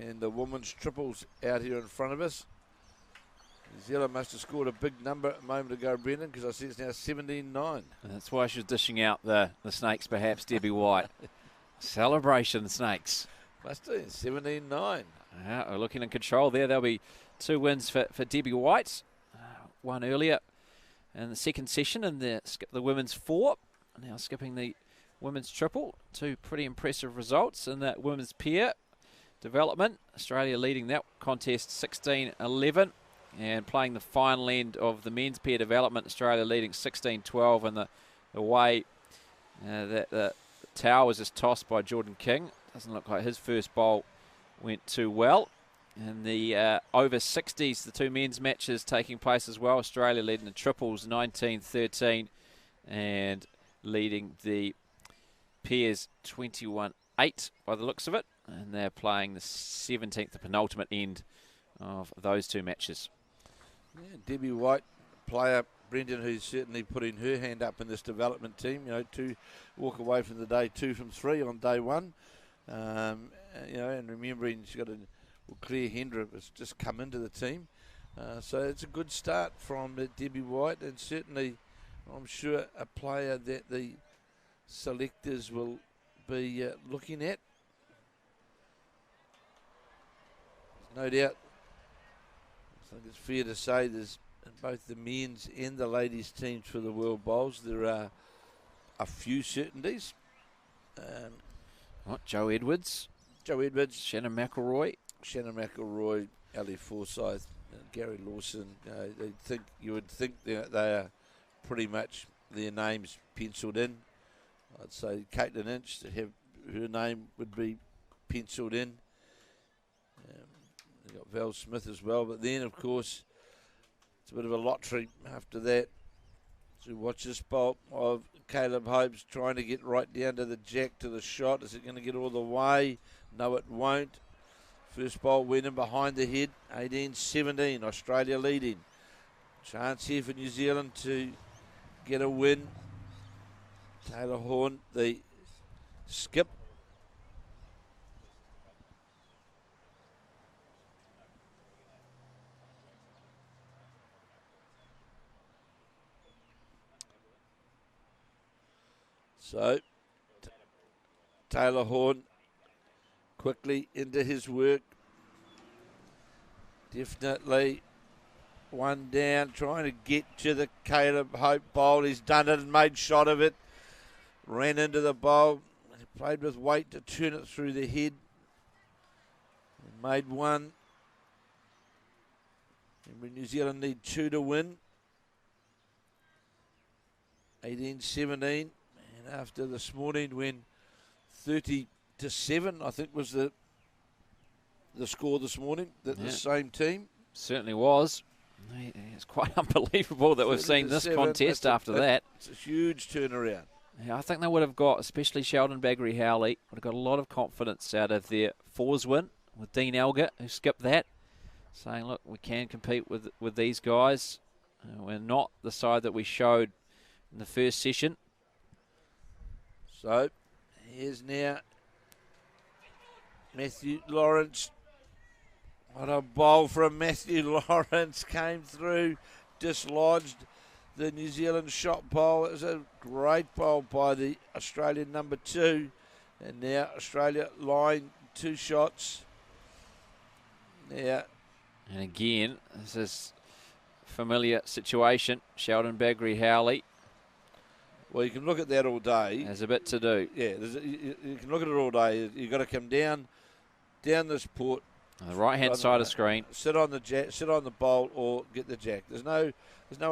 And the women's triples out here in front of us. New Zealand must have scored a big number a moment ago, Brendan, because I see it's now 17-9. That's why she was dishing out the Snakes, perhaps, Debbie White. Celebration, Snakes. Must do, 17-9. Yeah, we're looking in control there. There'll be 2 wins for Debbie White. 1 earlier in the second session, and the women's 4. Now skipping the women's triple. 2 pretty impressive results in that women's pair development. Australia leading that contest 16-11. And playing the final end of the men's pair development, Australia leading 16-12. And the way that the towel was just tossed by Jordan King. Doesn't look like his first bowl went too well. And the over 60s, the 2 men's matches taking place as well. Australia leading the triples 19-13 and leading the pairs 21-8 by the looks of it. And they're playing the 17th, the penultimate end of those 2 matches. Yeah, Debbie White, player, Brendan, who's certainly putting her hand up in this development team. 2 walk away from the day, 2 from 3 on day 1. And remembering she's got Claire Hendra has just come into the team. So it's a good start from Debbie White, and certainly I'm sure a player that the selectors will be looking at. no doubt. I think it's fair to say there's in both the men's and the ladies' teams for the World Bowls, there are a few certainties. Joe Edwards, Shannon McElroy, Ali Forsyth, Gary Lawson. You would think they are pretty much their names penciled in. I'd say Caitlin Inch, her name would be penciled in. They've got Val Smith as well, but then of course it's a bit of a lottery after that. So watch this bowl of Caleb Hope's trying to get right down to the jack, to the shot. Is it going to get all the way? No, it won't. First bowl went in behind the head, 18-17, Australia leading. Chance here for New Zealand to get a win. Taylor Horn, the skip. So, Taylor Horn quickly into his work. Definitely one down, trying to get to the Caleb Hope bowl. He's done it and made shot of it. Ran into the bowl. He played with weight to turn it through the head. Made one. And New Zealand need 2 to win. 18-17. And after this morning, when 30-7, I think was the score this morning, that the same team. Certainly was. It's quite unbelievable that we've seen this contest after that. It's a huge turnaround. Yeah, I think they would have got, especially Sheldon Bagri-Howley, would have got a lot of confidence out of their fours win with Dean Elgar, who skipped that, saying, look, we can compete with these guys. We're not the side that we showed in the first session. So, here's now Matthew Lawrence. What a bowl from Matthew Lawrence, came through, dislodged the New Zealand shot bowl. It was a great bowl by the Australian number 2. And now Australia line 2 shots. Now, and again, this is a familiar situation. Sheldon Bagri-Howley. Well, you can look at that all day. There's a bit to do. Yeah, you can look at it all day. You've got to come down this port. On the right-hand side of the screen. Sit on the jack, sit on the bowl, or get the jack. There's no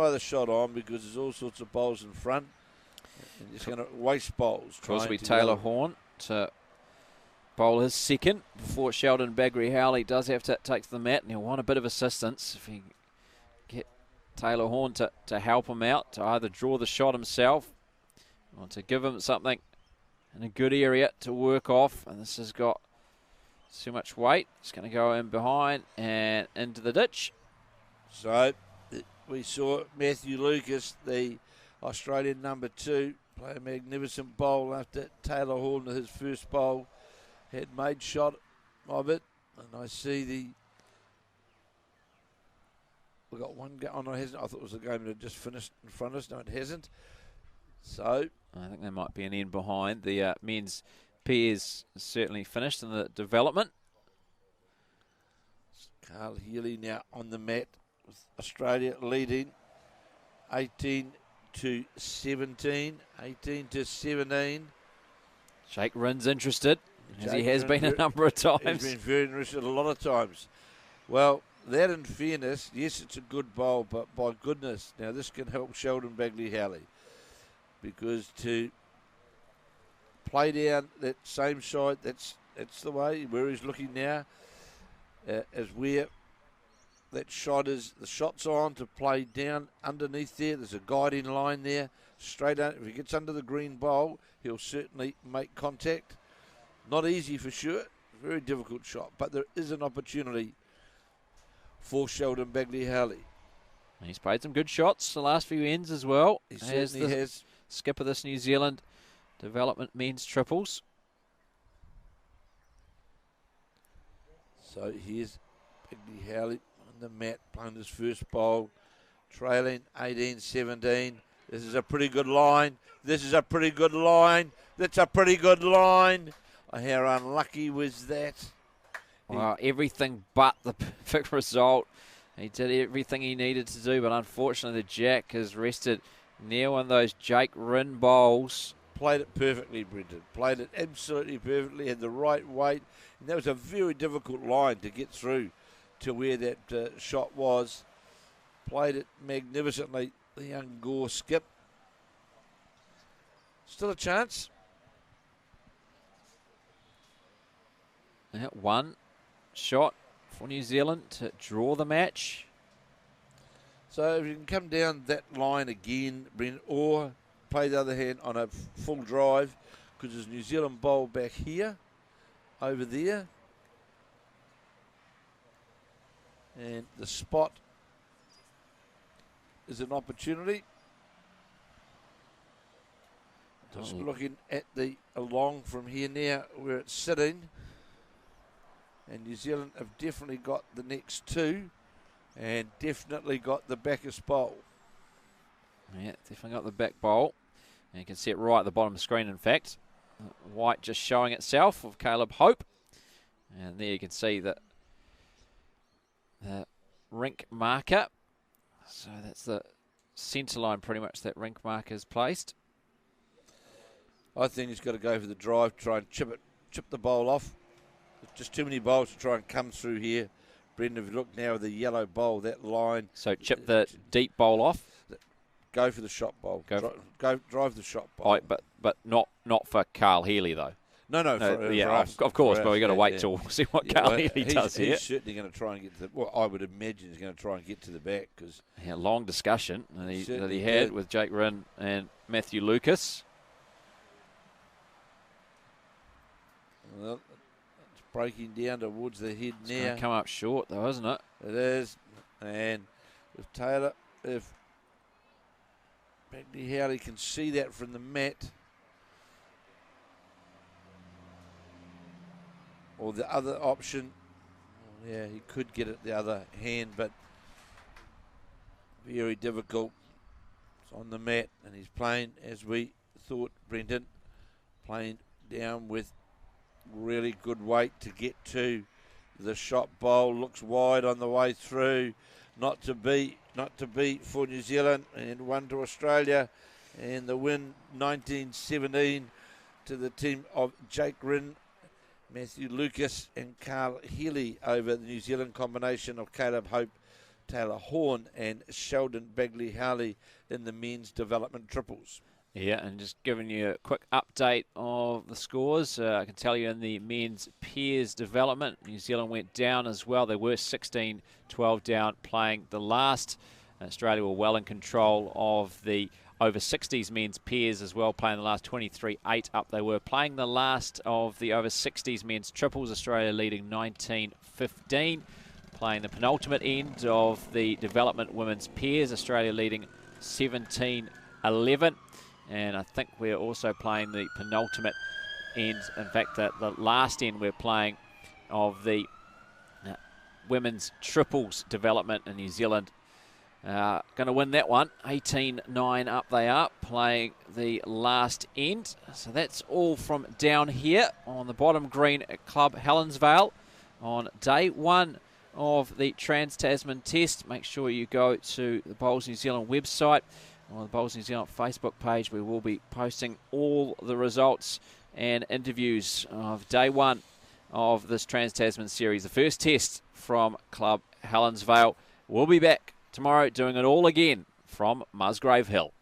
other shot on because there's all sorts of bowls in front. And you're just going to waste bowls. Of course, it'll be Taylor Horn to bowl his second before Sheldon Bagri-Howley does have to take to the mat, and he'll want a bit of assistance if he get Taylor Horn to help him out, to either draw the shot himself or to give him something in a good area to work off. And this has got too much weight. It's going to go in behind and into the ditch. So we saw Matthew Lucas, the Australian number 2, play a magnificent bowl after Taylor Horn with his first bowl had made shot of it. And I see we got one go. Oh, no, it hasn't. I thought it was a game that had just finished in front of us. No, it hasn't. So I think there might be an end behind. The men's pairs certainly finished in the development. Carl Healy now on the mat with Australia leading 18-17, 18-17. Jake Ryn's interested, as he has been a number of times. He's been very interested a lot of times. Well, that in fairness, yes, it's a good bowl, but by goodness, now this can help Sheldon Bagri-Howley, because to play down that same side, that's the way where he's looking now, is where that shot is. The shot's on to play down underneath there. There's a guiding line there. Straight out. If he gets under the green bowl, he'll certainly make contact. Not easy for sure. Very difficult shot, but there is an opportunity for Sheldon Bagri-Howley. He's played some good shots the last few ends as well. He certainly has. Skipper this New Zealand development men's triples. So here's Bagri-Howley on the mat playing his first bowl, trailing 18-17. This is a pretty good line. That's a pretty good line. How unlucky was that? Well, everything but the perfect result. He did everything he needed to do, but unfortunately the Jack has rested near one of those Jake Rinn bowls. Played it perfectly, Brendan. Played it absolutely perfectly, had the right weight. And that was a very difficult line to get through to where that shot was. Played it magnificently. The young Gore skip. Still a chance. One shot for New Zealand to draw the match. So if you can come down that line again, Brendan, or play the other hand on a full drive, because there's New Zealand bowl back here, over there. And the spot is an opportunity. Just looking at the along from here now where it's sitting. And New Zealand have definitely got the next two and definitely got the backest bowl. Yeah, definitely got the back bowl. And you can see it right at the bottom of the screen, in fact. White just showing itself of Caleb Hope. And there you can see the rink marker. So that's the centre line pretty much that rink marker is placed. I think he's got to go for the drive, try and chip the bowl off. There's just too many bowls to try and come through here. Brendan, if you look now at the yellow bowl, that line. So chip the deep bowl off. Go for the shot bowl. Drive the shot bowl. Oh, but not for Carl Healy though. No, yeah, for us, of course, for but us, we've got to wait till see what Carl Healy does here. He's certainly going to try and get to the. Well, I would imagine he's going to try and get to the back because. Yeah, long discussion that he had with Jake Rinn and Matthew Lucas. Well, it's breaking down towards the head It's now. going to come up short though, isn't it? It is, and if Bagley Howley can see that from the mat. Or the other option, yeah, he could get it the other hand, but very difficult. It's on the mat, and he's playing as we thought, Brendan, playing down with really good weight to get to the shot bowl. Looks wide on the way through, not to be for New Zealand, and one to Australia, and the win 1917 to the team of Jake Rinn, Matthew Lucas and Carl Healy over the New Zealand combination of Caleb Hope, Taylor Horn and Sheldon Bagley Howley in the men's development triples. Yeah, and just giving you a quick update of the scores. I can tell you in the men's pairs development, New Zealand went down as well. They were 16-12 down playing the last. Australia were well in control of the over 60s men's pairs as well, playing the last 23-8 up. They were playing the last of the over 60s men's triples, Australia leading 19-15. Playing the penultimate end of the development women's pairs, Australia leading 17-11. And I think we're also playing the penultimate end. In fact, the last end we're playing of the women's triples development in New Zealand. Going to win that one. 18-9 up they are, playing the last end. So that's all from down here on the bottom green at Club Helensvale on day one of the Trans-Tasman Test. Make sure you go to the Bowls New Zealand website or the Bowls New Zealand Facebook page. We will be posting all the results and interviews of day one of this Trans-Tasman series. The first test from Club Helensvale. We'll be back tomorrow doing it all again from Musgrave Hill.